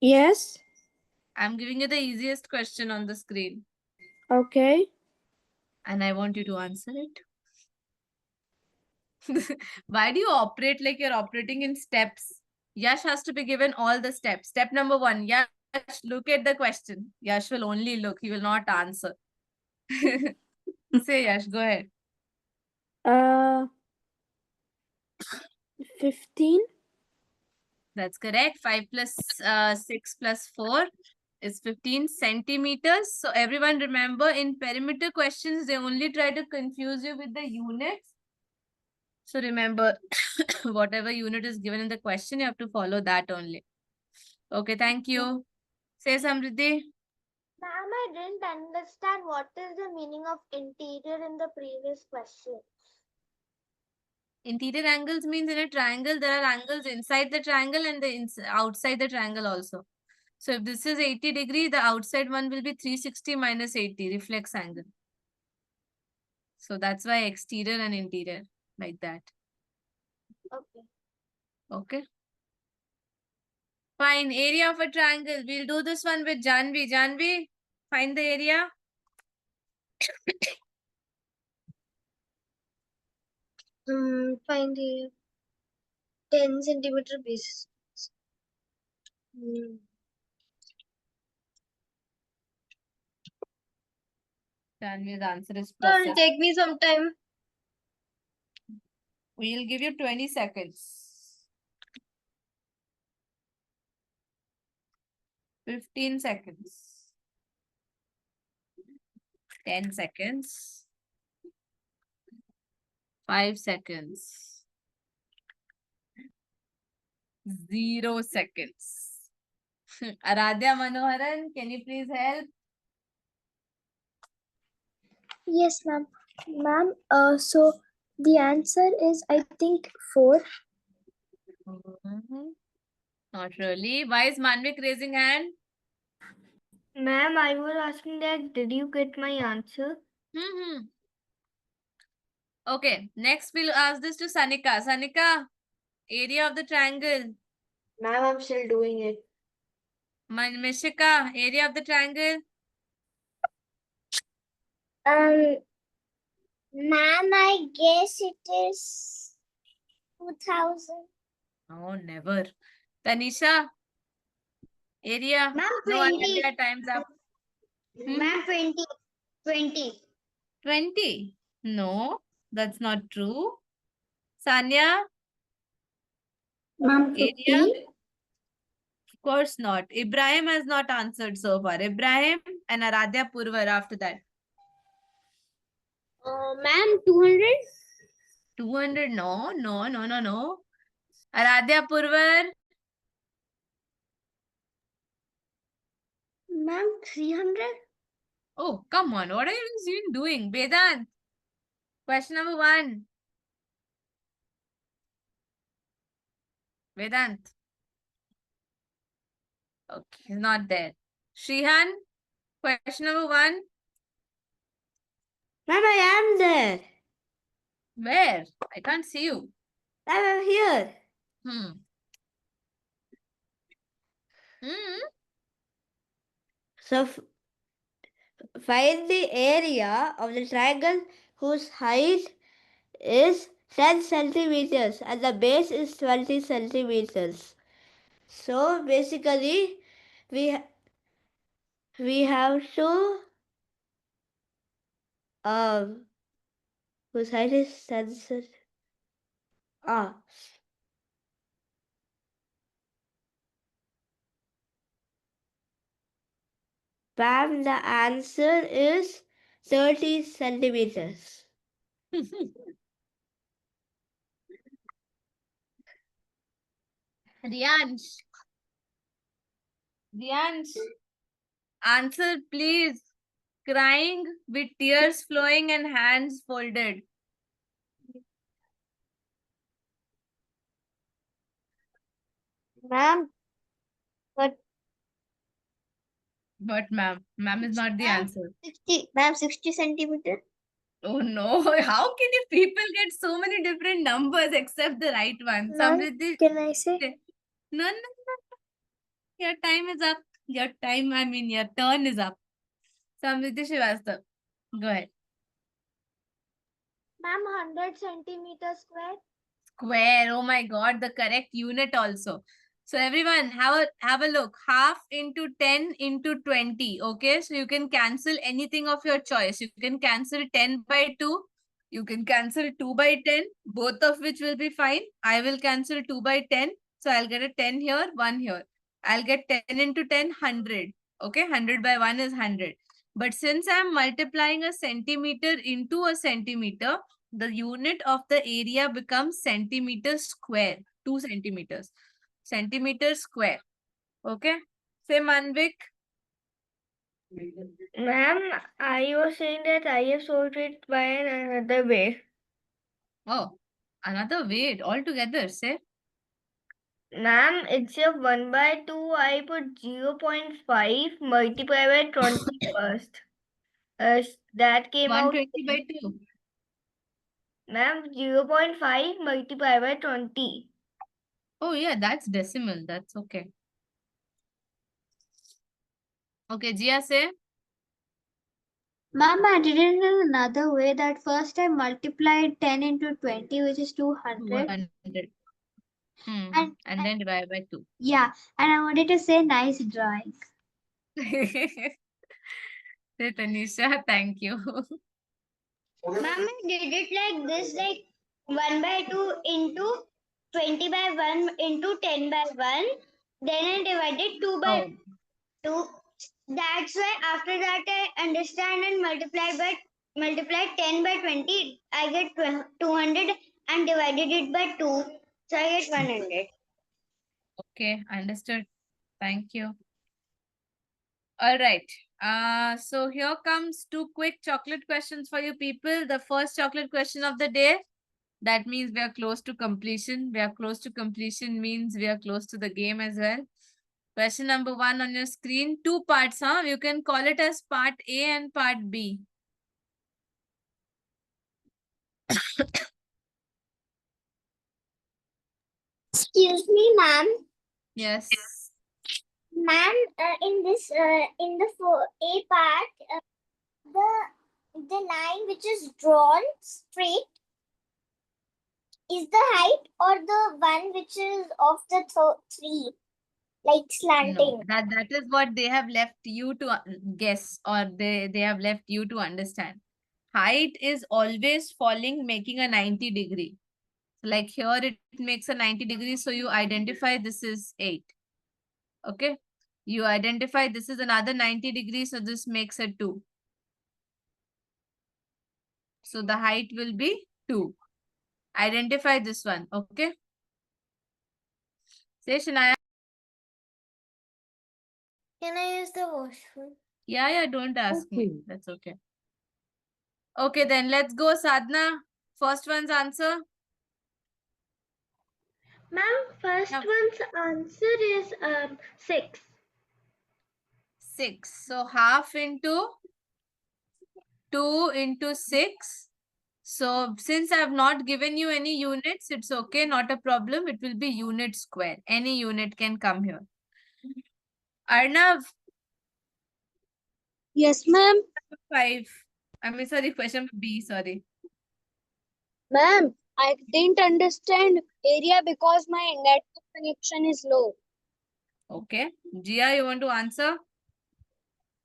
Yes. I'm giving you the easiest question on the screen. Okay. And I want you to answer it. Why do you operate like you're operating in steps? Yash has to be given all the steps. Step number 1, Yash, look at the question. Yash will only look, he will not answer. Say, Yash, go ahead. 15. That's correct. 5 plus 6 plus 4 is 15 centimeters. So everyone remember, in perimeter questions, they only try to confuse you with the units. So remember, whatever unit is given in the question, you have to follow that only. Okay, thank you. Say, Samriddhi. Ma'am, I didn't understand what is the meaning of interior in the previous question. Interior angles means in a triangle, there are angles inside the triangle and outside the triangle also. So if this is 80 degree, the outside one will be 360 minus 80, reflex angle. So that's why exterior and interior, like that. Okay. Okay. Fine. Area of a triangle. We'll do this one with Janvi. Janvi, find the area. Find the 10 centimeter base. Janvi's answer is It'll process. take me some time. We'll give you 20 seconds. 15 seconds. 10 seconds. 5 seconds. 0 seconds. Aradhya Manoharan, can you please help? Yes, ma'am. Ma'am, so the answer is, I think, 4. Not really. Why is Manvik raising hand? Ma'am, I was asking that, did you get my answer? Okay, next we'll ask this to Sanika. Sanika, area of the triangle. Ma'am, I'm still doing it. Mishika, area of the triangle. Ma'am, I guess it is 2000. Oh, never. Tanisha, area. Ma'am, No 20. idea, time's up. Ma'am, 20. 20. 20. No, that's not true. Sanya, Ma'am, area? 50. Of course not. Ibrahim has not answered so far. Ibrahim and Aradhya Purvar after that. Ma'am, 200. 200? No, no, no, no, no. Aradhya Purvar. Ma'am, 300. Oh, come on. What are you even doing? Vedant. Question number 1. Vedant. Okay, he's not there. Shrihan. Question number 1. Ma'am, I am there. Where? I can't see you. Ma'am, I'm here. Hmm. So find the area of the triangle whose height is 10 centimeters and the base is 20 centimeters. So basically, we have to whose height is 10 centimeters. Ma'am, the answer is 30 centimeters. Riyansh. Riyansh. Answer, please. Crying with tears flowing and hands folded. Ma'am, But ma'am is not the Ma'am, answer. 60. Ma'am, 60 centimeter. Oh no, how can you people get so many different numbers except the right one? Ma'am, Samriddhi, can I say? no, no, no. Your time is up. Your turn is up. Samriddhi Srivastava, go ahead. Ma'am, 100 centimeters square. Square, oh my god, the correct unit also. So everyone, have a look. Half into 10 into 20. Okay, so you can cancel anything of your choice. You can cancel 10 by 2. You can cancel 2 by 10, both of which will be fine. I will cancel 2 by 10. So I'll get a 10 here, 1 here. I'll get 10 into 10, 100. Okay, 100 by 1 is 100. But since I'm multiplying a centimeter into a centimeter, the unit of the area becomes centimeter square. 2 centimeters. Centimeter square. Okay. Say Manvik. Ma'am, I was saying that I have solved it by another way. Oh, another way altogether. Say. Ma'am, instead of 1 by 2, I put 0.5 multiplied by 20 first. That came out. 120 by 2. Ma'am, 0.5 multiplied by 20. Oh yeah, that's decimal. That's okay. Okay, Jia, say. Ma'am, I did it in another way. That first I multiplied 10 into 20, which is 200. 200. And then divide by 2. Yeah, and I wanted to say nice drawing. Say Tanisha, thank you. Ma'am, I did it like this, like 1 by 2 into 20 by 1 into 10 by 1. Then I divided 2 by Oh. 2. That's why after that I understand and multiply 10 by 20. I get 200 and divided it by 2. So I get 100. Okay, understood. Thank you. All right. So here comes 2 quick chocolate questions for you people. The first chocolate question of the day. That means we are close to completion. We are close to completion means we are close to the game as well. Question number 1 on your screen. 2 parts, huh? You can call it as part A and part B. Excuse me, ma'am. Yes. Ma'am, in this in the A part, the line which is drawn straight is the height, or the one which is of the three, like slanting. No, that is what they have left you to guess, or they have left you to understand. Height is always falling, making a 90 degree. Like here it makes a 90 degrees, so you identify this is 8. Okay. You identify this is another 90 degrees, so this makes a 2. So the height will be 2. Identify this one. Okay. Say Shanaya. Can I use the washroom? Yeah, don't ask me. That's okay. Okay, then let's go, Sadhna. First one's answer. Ma'am, first Yeah. one's answer is 6. 6. So half into 2 into 6. So since I have not given you any units, it's okay, not a problem. It will be unit square. Any unit can come here. Arnav, Yes, ma'am. 5. I mean, sorry, question B, sorry. Ma'am, I didn't understand area because my network connection is low. Okay. Jia, you want to answer?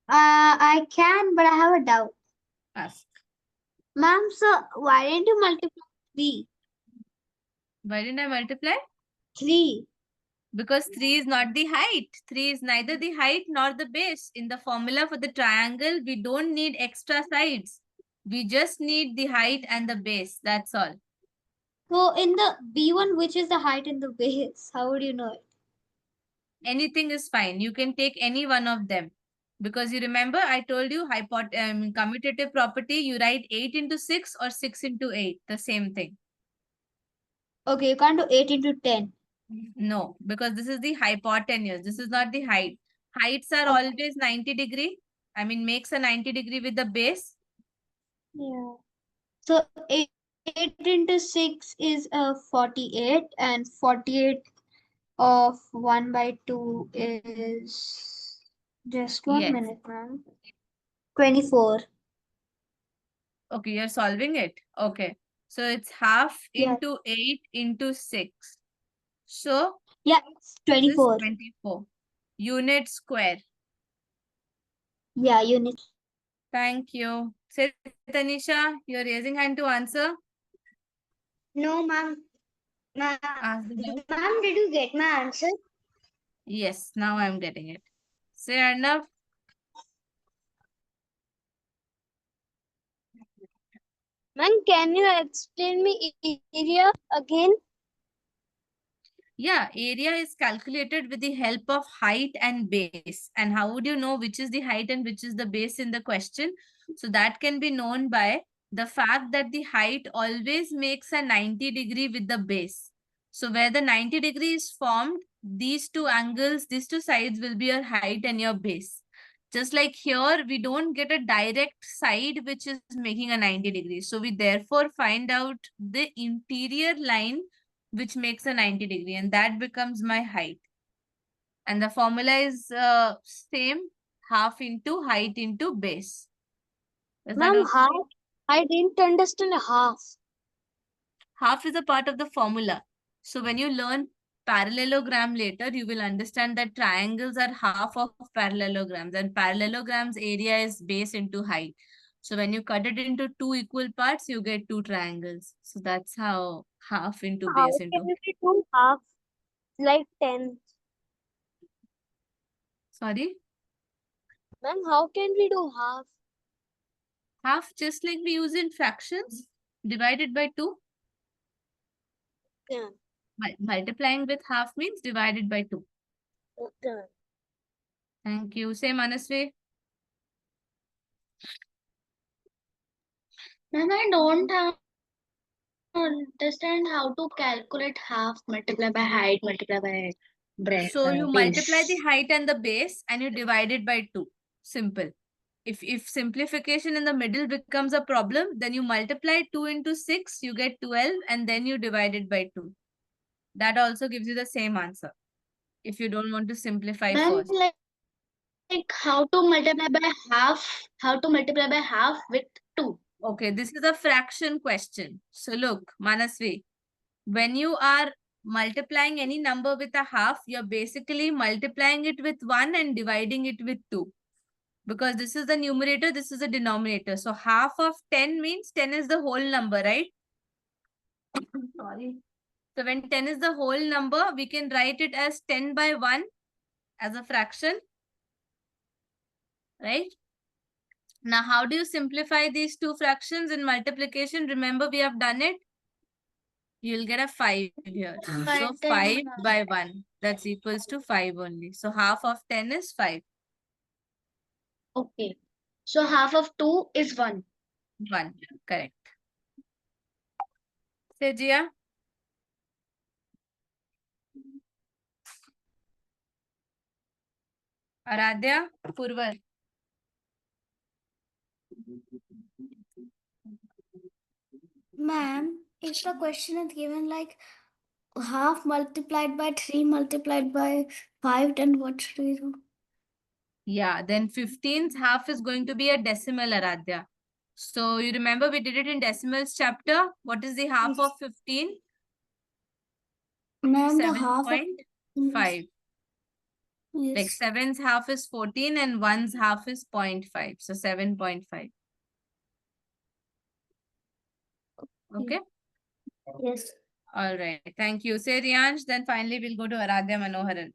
I can, but I have a doubt. Ask. Ma'am, so why didn't you multiply 3? Why didn't I multiply? 3. Because 3 is not the height. 3 is neither the height nor the base. In the formula for the triangle, we don't need extra sides. We just need the height and the base. That's all. So in the B1, which is the height and the base? How would you know it? Anything is fine. You can take any one of them. Because you remember, I told you commutative property, you write 8 into 6 or 6 into 8. The same thing. Okay, you can't do 8 into 10. No, because this is the hypotenuse. This is not the height. Heights are Okay. always 90 degree. I mean, makes a 90 degree with the base. Yeah. So 8 into 6 is 48, and 48 of 1 by 2 is just 1 Yes. minute, ma'am. 24. Okay, you're solving it. Okay. So it's half Yeah. into 8 into 6. So Yeah, it's this is 24. 24. Unit square. Yeah, unit. Thank you. Say, Tanisha, you're raising hand to answer. No, ma'am. Ma'am, Ask the doubt. ma'am, did you get my answer? Yes, now I'm getting it. Say, Arnav. Ma'am, can you explain me area again? Yeah, area is calculated with the help of height and base. And how would you know which is the height and which is the base in the question? So that can be known by the fact that the height always makes a 90 degree with the base. So where the 90 degree is formed, these two angles, these two sides will be your height and your base. Just like here, we don't get a direct side which is making a 90 degrees. So we therefore find out the interior line which makes a 90 degree, and that becomes my height. And the formula is same, half into height into base. Is that Ma'am, okay? half. I didn't understand half. Half is a part of the formula. So when you learn parallelogram later, you will understand that triangles are half of parallelograms, and parallelograms area is base into height. So when you cut it into 2 equal parts, you get 2 triangles. So that's how half into How base can into. we do half? Like 10. Sorry? Ma'am, how can we do half? Half just like we use in fractions, divided by 2. Yeah. Multiplying with half means divided by 2. Okay. Thank you. Say Manasvi. Ma'am, I don't understand how to calculate half multiply by height multiply by So you multiply the base. height and the base and you divide it by 2. Simple. If simplification in the middle becomes a problem, then you multiply 2 into 6, you get 12, and then you divide it by 2. That also gives you the same answer. If you don't want to simplify Ma'am, first. like how to multiply by half? How to multiply by half with 2? Okay, this is a fraction question. So look, Manasvi, when you are multiplying any number with a half, you're basically multiplying it with 1 and dividing it with 2. Because this is the numerator, this is the denominator. So half of 10 means 10 is the whole number, right? Sorry. So when 10 is the whole number, we can write it as 10 by 1 as a fraction, right? Now, how do you simplify these two fractions in multiplication? Remember, we have done it. You'll get a 5 here. So 5 by 1, that's equals to 5 only. So half of 10 is 5. Okay. So half of 2 is 1. 1, correct. Say Jia. Aradhya, Purvar. Ma'am, if the question is given like half multiplied by 3 multiplied by 5, then what should we do? Yeah, then 15th half is going to be a decimal, Aradhya. So you remember we did it in decimals chapter. What is the half of 15? Ma'am, the half of 7.5. Like yes. 7's half is 14 and 1's half is 0.5. So 7.5. Okay. Yes. All right. Thank you. Say Riyansh. Then finally we'll go to Aradhya Manoharan.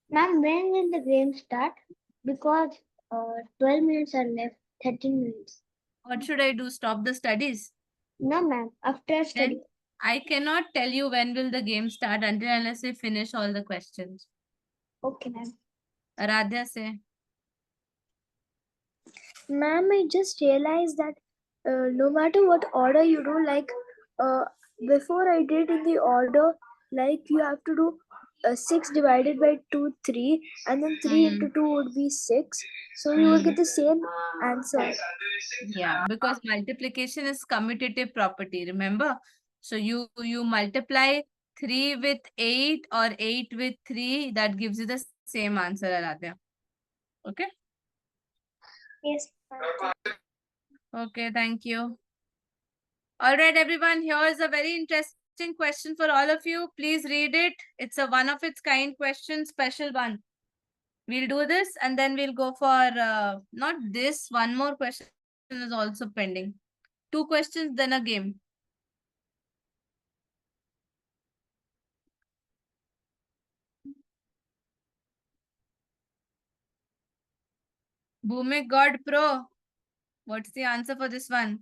Ma'am, when will the game start? Because 12 minutes are left, 13 minutes. What should I do? Stop the studies? No, ma'am, after study. Then I cannot tell you when will the game start until unless we finish all the questions. Okay, ma'am. Aradhya, say. Ma'am, I just realized that no matter what order you do, like before I did in the order, like you have to do 6 divided by 2, 3, and then 3 into 2 would be 6. So you will get the same answer. Yeah, because multiplication is commutative property, remember? So you multiply 3 with 8 or 8 with 3, that gives you the same answer, Aradhya. Okay? Yes, ma'am. Okay, thank you. All right, everyone, here is a very interesting question for all of you. Please read it. It's a one of its kind question, special one. We'll do this and then we'll go for, not this, one more question is also pending. 2 questions, then a game. Bhumik God Pro. What's the answer for this one?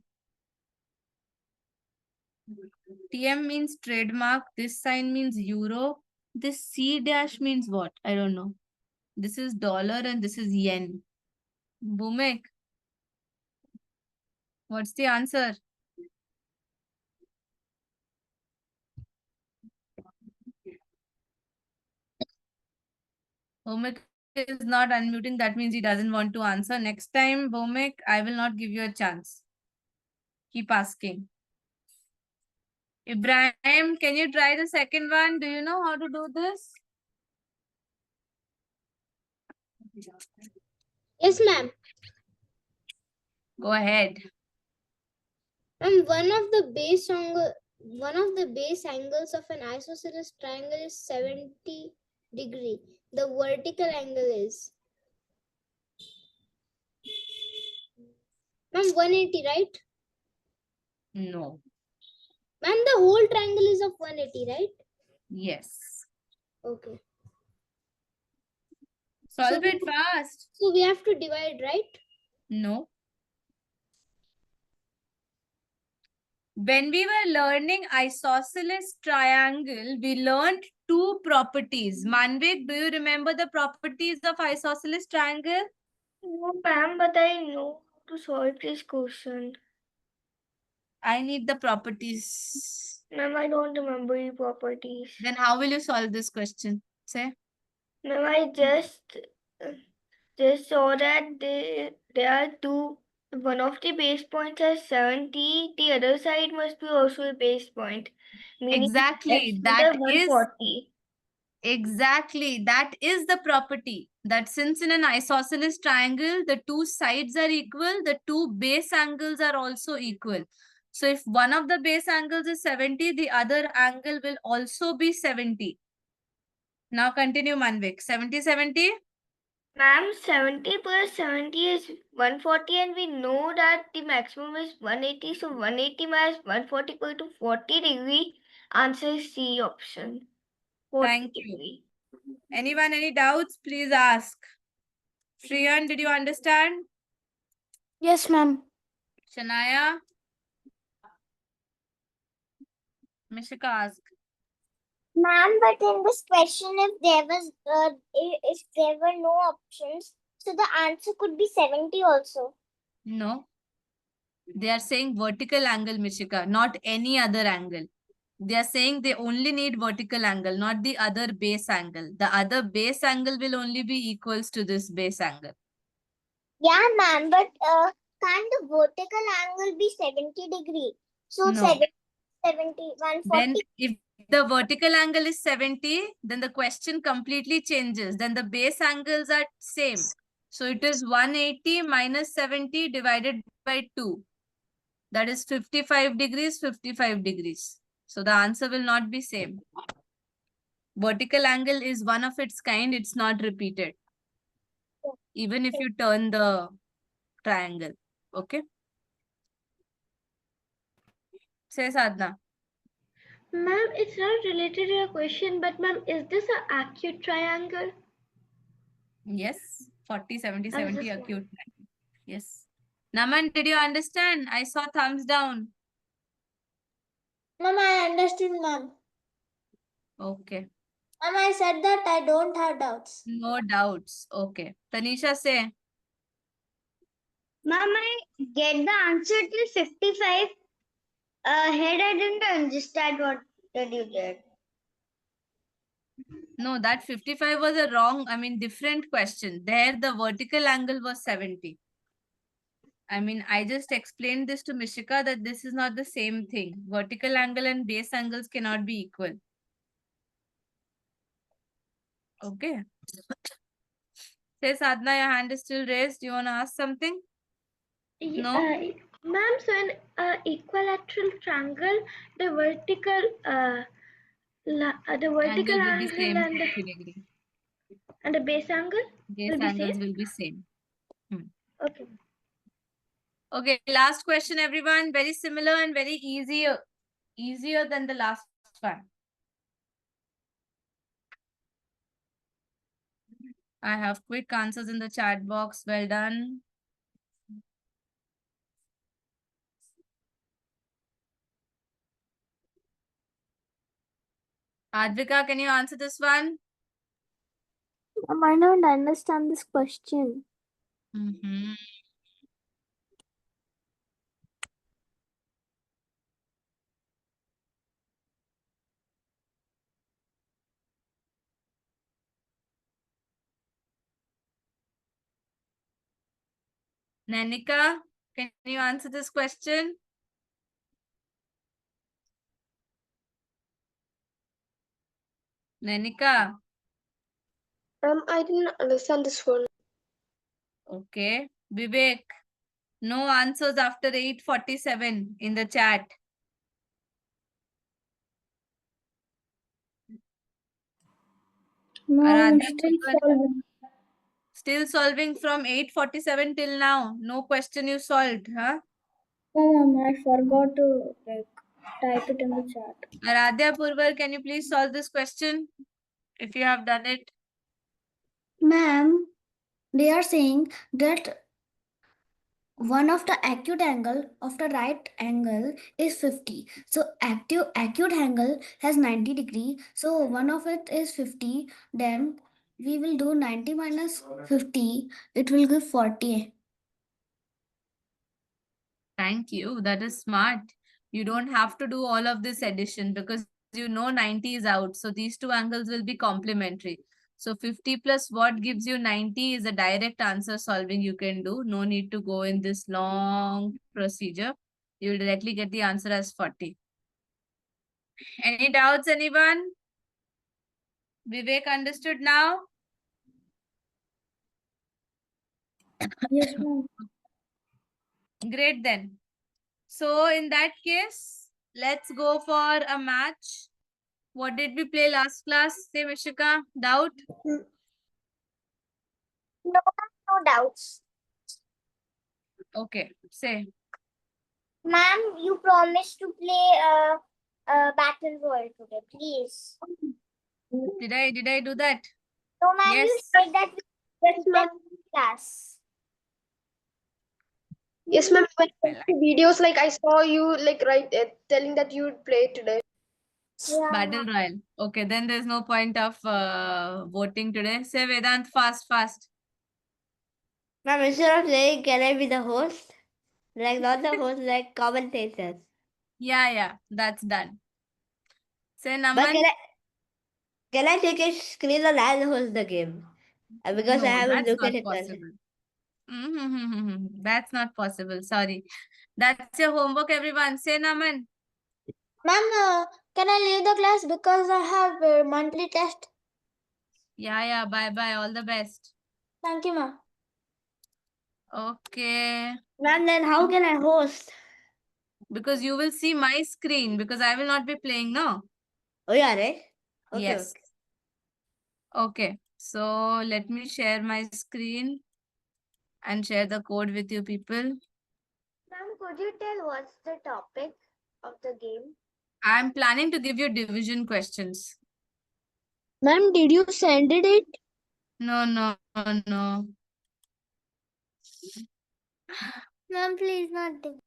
TM means trademark. This sign means euro. This C dash means what? I don't know. This is dollar and this is yen. Bhumik. What's the answer? Bhumik is not unmuting. That means he doesn't want to answer. Next time, Bhumik, I will not give you a chance. Keep asking. Ibrahim, can you try the second one? Do you know how to do this? Yes, ma'am. Go ahead. One of the base angles of an isosceles triangle is 70 degree. The vertical angle is ma'am 180, right? No. Ma'am, the whole triangle is of 180, right? Yes. Okay. Solve So- it fast. So we have to divide, right? No. When we were learning isosceles triangle, we learned two properties. Manvik, do you remember the properties of isosceles triangle? No, ma'am, but I know how to solve this question. I need the properties. Ma'am, I don't remember the properties. Then how will you solve this question? Say. Ma'am, I just saw that there are two. One of the base points has 70. The other side must be also a base point. Meaning Exactly. that's That another is 140. exactly. That is the property. That since in an isosceles triangle, the two sides are equal, the two base angles are also equal. So if one of the base angles is 70, the other angle will also be 70. Now continue, Manvik. 70, 70. Ma'am, 70 plus 70 is 140 and we know that the maximum is 180. So 180 minus 140 equal to 40 degree. Answer is C option. 40 Thank you. degree. Anyone, any doubts? Please ask. Shriyan, did you understand? Yes, ma'am. Shania? Mishika, ask. Ma'am, but in this question, if there were no options, so the answer could be 70 also. No. They are saying vertical angle, Mishika, not any other angle. They are saying they only need vertical angle, not the other base angle. The other base angle will only be equals to this base angle. Yeah, ma'am, but can't the vertical angle be 70 degree? So No. 70, Then 140. if the vertical angle is 70, then the question completely changes. Then the base angles are same. So it is 180 minus 70 divided by 2. That is 55 degrees, 55 degrees. So the answer will not be same. Vertical angle is one of its kind. It's not repeated. Even if you turn the triangle. Okay. Say Sadhna. Ma'am, it's not related to your question, but ma'am, is this an acute triangle? Yes. 40, 70, I was 70 just acute. Yes. Naman, did you understand? I saw thumbs down. Ma'am, I understood, ma'am. Okay. Ma'am, I said that I don't have doubts. No doubts. Okay. Tanisha, say. Ma'am, I get the answer till 55. Head, I didn't understand what did you did. No, that 55 was a wrong, different question. There, the vertical angle was 70. I just explained this to Mishika that this is not the same thing. Vertical angle and base angles cannot be equal. Okay. Say Sadhna, your hand is still raised. Do you want to ask something? No? Ma'am, so in equilateral triangle, the vertical Angle will be angle same, and 60 degree. the base angle Base will be angles same? will be same. Okay. Okay, last question, everyone. Very similar and very easier than the last one. I have quick answers in the chat box. Well done. Advika, can you answer this one? I don't understand this question. Nanika, can you answer this question? Nanika. I didn't understand this one. Okay. Vivek, no answers after 8:47 in the chat. Ma'am, Aradhya, still solving from 8:47 till now. No question you solved, huh? Oh, ma'am, I forgot to type it in the chat. Aradhya Purvar, can you please solve this question if you have done it? Ma'am, they are saying that one of the acute angle of the right angle is 50. So acute angle has 90 degree. So one of it is 50. Then we will do 90 minus 50. It will give 40. Thank you. That is smart. You don't have to do all of this addition because you know 90 is out. So these two angles will be complementary. So 50 plus what gives you 90 is a direct answer solving you can do. No need to go in this long procedure. You will directly get the answer as 40. Any doubts, anyone? Vivek understood now? Yes, ma'am. Great then. So in that case, let's go for a match. What did we play last class? Say, Vishika, doubt? No, no doubts. Okay, say. Ma'am, you promised to play Battle Royale today, please. Did I do that? No, ma'am, you Yes. said that we will class. Yes, ma'am. When I Well, watched the videos, like I saw you like telling that you would play today. Yeah. Battle Royale. Okay, then there's no point of voting today. Say Vedant, fast. Ma'am, instead of playing, can I be the host? Like not the host, like commentators. Yeah, that's done. Say But Naman. can I take a screenshot and host the game? Because I No, haven't that's looked at not it. possible. That's not possible. Sorry. That's your homework, everyone. Say Naman. Ma'am, can I leave the class because I have a monthly test? Yeah. Bye. All the best. Thank you, ma'am. Okay. Ma'am, then how can I host? Because you will see my screen because I will not be playing, no? Oh yeah, right? Okay, Yes. okay. Okay. So let me share my screen and share the code with you people. Ma'am, could you tell what's the topic of the game? I'm planning to give you division questions. Ma'am, did you send it? No. Ma'am, please not division.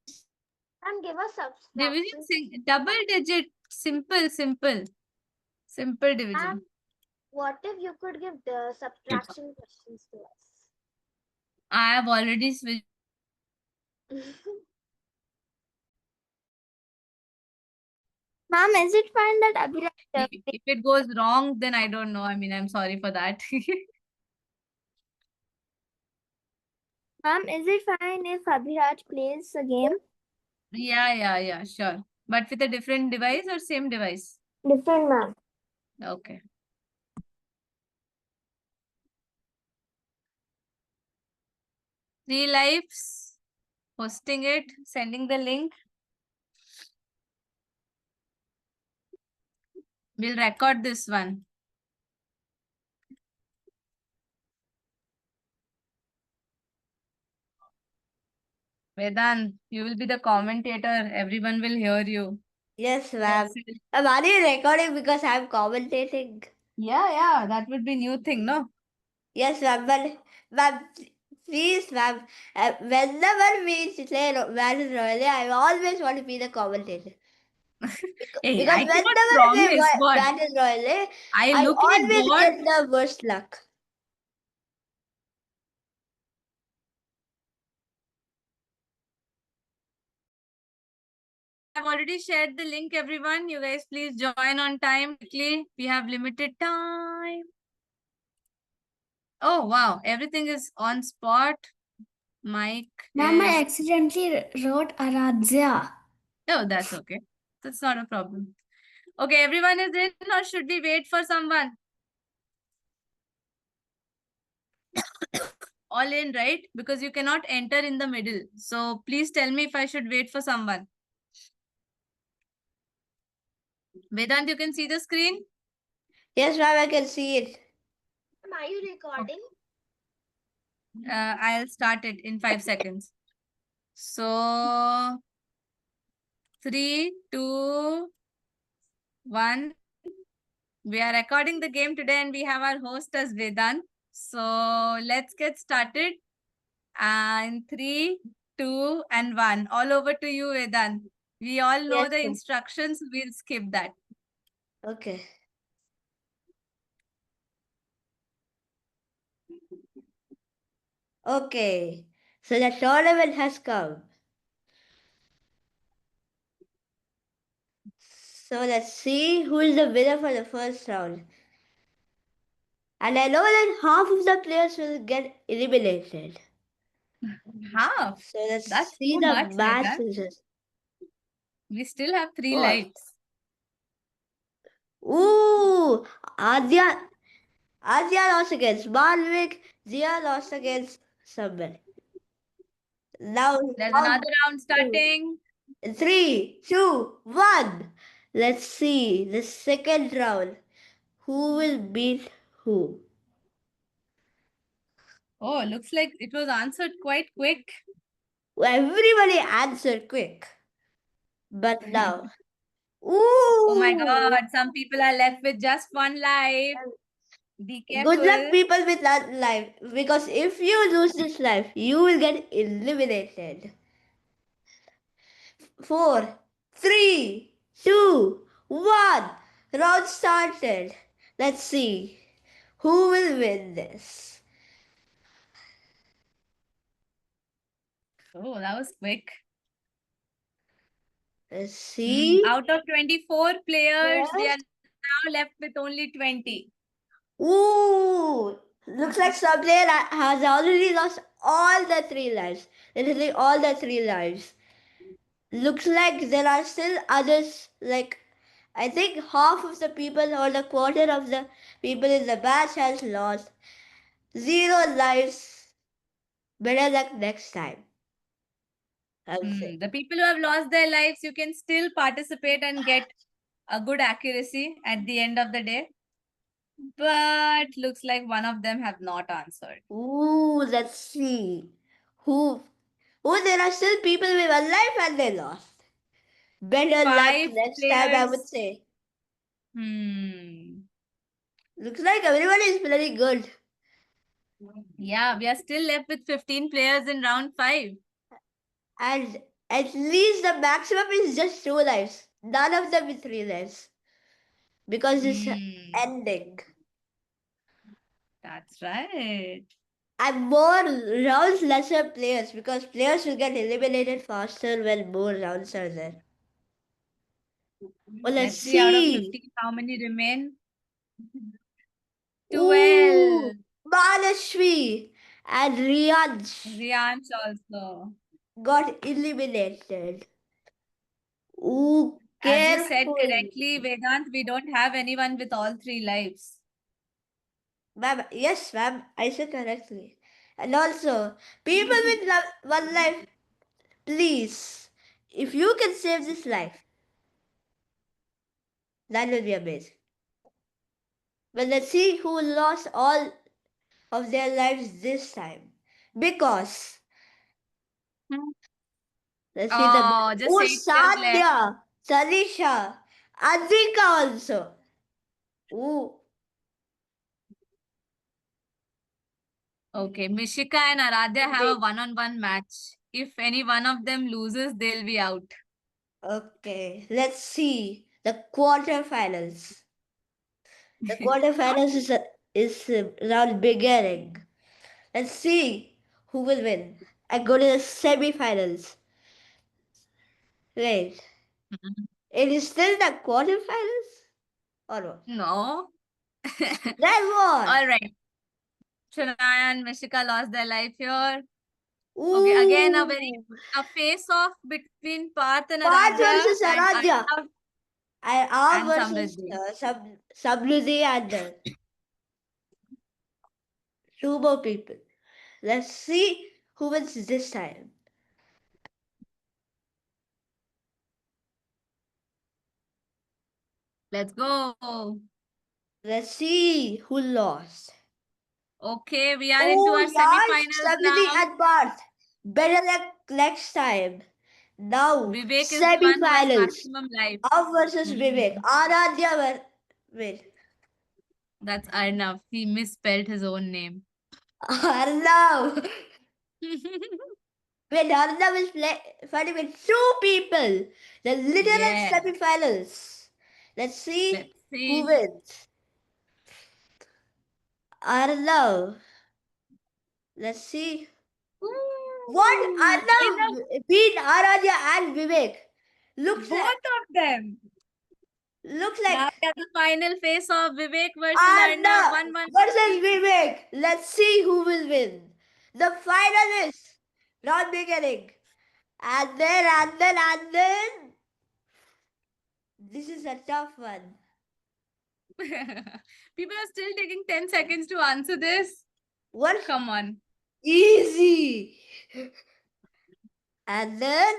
Ma'am, give us Division, subtraction. double digit, simple division. Ma'am, what if you could give the subtraction questions to I have already switched. us? Ma'am, is it fine that Abhiraj If it goes wrong, then I don't know. I mean, I'm sorry for that. Ma'am, is it fine if Abhiraj plays the game? Yeah, sure. But with a different device or same device? Different, ma'am. Okay. Three lives, hosting it, sending the link. We'll record this one. Vedant, you will be the commentator. Everyone will hear you. Yes, ma'am. That's it. Are you recording because I'm commentating? Yeah, that would be new thing, no? Yes, ma'am. But, ma'am, please, ma'am. Whenever we play Battle Royale, I always want to be the commentator. Hey, Because I cannot whenever I play promise what. Battle Royale, I I look like always God. get the worst luck. I've already shared the link, everyone. You guys please join on time quickly. We have limited time. Oh, wow. Everything is on spot. Mike Ma'am, I is... accidentally wrote Aradhya. Oh, that's okay. That's not a problem. Okay, everyone is in or should we wait for someone? All in, right? Because you cannot enter in the middle. So please tell me if I should wait for someone. Vedant, you can see the screen? Yes, ma'am, I can see it. Are you recording? I'll start it in 5 seconds. So, 3, 2, 1. We are recording the game today and we have our host as Vedant. So, let's get started. And 3, 2, and 1. All over to you, Vedant. We all know Yes, the ma'am. instructions. We'll skip that. Okay. Okay. So the tournament has come. So let's see who is the winner for the first round. And I know that half of the players will get eliminated. Half. So let's That's see too the much, match Vedant. results. We still have 3 Oh. lives. Ooh, Adya lost against Malvik. Zia lost against Samir. Now, There's round another round starting. 3, 2, 1. Let's see the second round. Who will beat who? Oh, looks like it was answered quite quick. Everybody answer quick. But now, Oh my ooh, God, some people are left with just 1 life. Be careful. good luck, people with that life. Because if you lose this life, you will get eliminated. 4, 3, 2, 1. Round started. Let's see who will win this. Oh, that was quick. Let's see. Out of 24 players, we Yes. are now left with only 20. Ooh, looks like some player has already lost all the 3 lives. Literally all the 3 lives. Looks like there are still others, like I think half of the people or the quarter of the people in the batch has lost 0 lives. Better luck next time. I would say. The people who have lost their lives, you can still participate and get a good accuracy at the end of the day. But looks like one of them have not answered. Ooh, let's see. Who? Oh, there are still people with 1 life and they lost. Better luck 5 next time, I would players. say. Hmm. Looks like everyone is very good. Yeah, we are still left with 15 players in round 5. And at least the maximum is just 2 lives. None of them with 3 lives. Because it's ending. That's right. And more rounds, lesser players. Because players will get eliminated faster when more rounds are there. Well, let's see out of see. 15 how many remain. Ooh, 12. Manashwi and Rianch also. got eliminated. Ooh, As you said careful. correctly, Vedant, we don't have anyone with all 3 lives. Ma'am, yes, ma'am, I said correctly. And also, people with 1 life, please, if you can save this life, that will be amazing. But let's see who lost all of their lives this time. Because, let's see Oh, just 8 players left. Sandhya, Tanisha, Advika also. Ooh. Okay, Mishika and Aradhya have a one-on-one match. If any one of them loses, they'll be out. Okay, let's see the quarterfinals. The quarterfinals is round beginning. Let's see who will win. I go to the semifinals. Wait, it is still the quarterfinals or what? No. Then what? All right. Shania and Mishika lost their life here. Ooh. Okay, again a face-off between Parth and Parth Aradhya versus and Aradhya. and versus Samriddhi. Samriddhi and two more people. Let's see who wins this time. Let's go. Let's see who lost. Okay, we are into our guys, semi-finals Samriddhi now. and Parth. Better luck next time. Now, Vivek is the one who has semi-finals. maximum life. Arv versus Vivek. Aradhya win. That's Arnav. He misspelled his own name. Arnav. when Arnav is fighting with 2 people. The literal Yeah. semi-finals. Let's see Let's who see. wins. Arnav. Let's see. What Ooh, Arnav beat Aradhya and Vivek. both of them. Looks Now like we have the final face of Vivek versus Arnav Arnav. 1-1. versus Vivek. Let's see who will win. The final is not beginning. And then. This is a tough one. People are still taking 10 seconds to answer this. What? Come on. Easy. And then.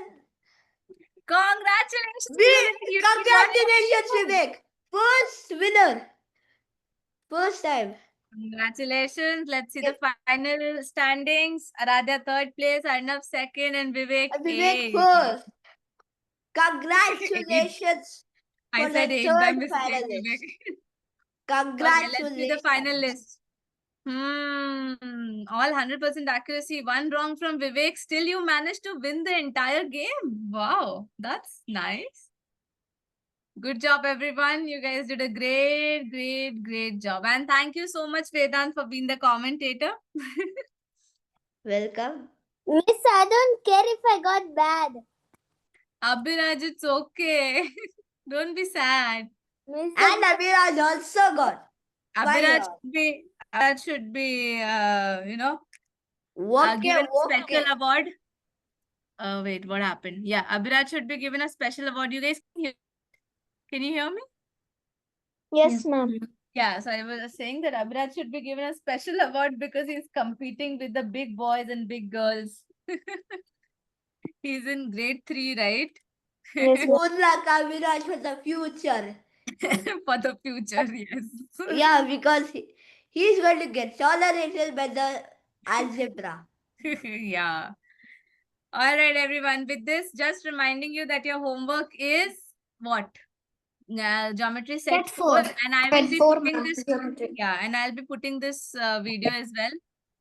Congratulations, Vivek. You won. Congratulations, Vivek. First winner. First time. Congratulations. Let's see the final standings. Aradhya 3rd place, Arnav 2nd, and Vivek Vivek 8th. first. Congratulations I for said the 8 by third mistake, finalist. Vivek. Okay, Congratulations. let's see the final list. All 100% accuracy. 1 wrong from Vivek. Still, you managed to win the entire game. Wow, that's nice. Good job, everyone. You guys did a great job. And thank you so much, Vedant, for being the commentator. Welcome. Miss, I don't care if I got bad. Abhiraj, it's okay. Don't be sad. Miss, And Abhiraj also got. Abhiraj Fire. should be, Okay, given a okay. special award. Wait, what happened? Yeah, Abhiraj should be given a special award. You guys can you hear me? Yes, ma'am. Yeah, so I was saying that Abhiraj should be given a special award because he's competing with the big boys and big girls. He's in grade 3, right? Yes, ma'am. Good luck, Abhiraj, for the future. For the future, yes. Yeah, because he's going to get tolerated by the algebra. Yeah. All right, everyone. With this, just reminding you that your homework is what? Geometry set 4, and I will be putting this. Yeah, and I'll be putting this video as well.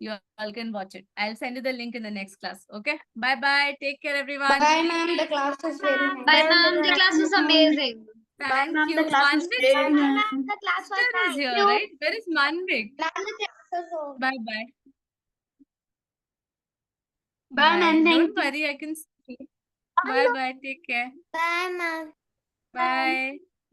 You all can watch it. I'll send you the link in the next class. Okay. Bye bye. Take care, everyone. bye, ma'am. The class is very nice. Bye, ma'am. The class was amazing. Thank ma'am. you. The class was Manvik great. The class was sister is nice. here, right? Where is Manvik? Ma'am, the class was over. Bye bye. Bye, ma'am. Don't Thank you. worry, I can see. Bye bye. Take care. Bye, ma'am. Bye.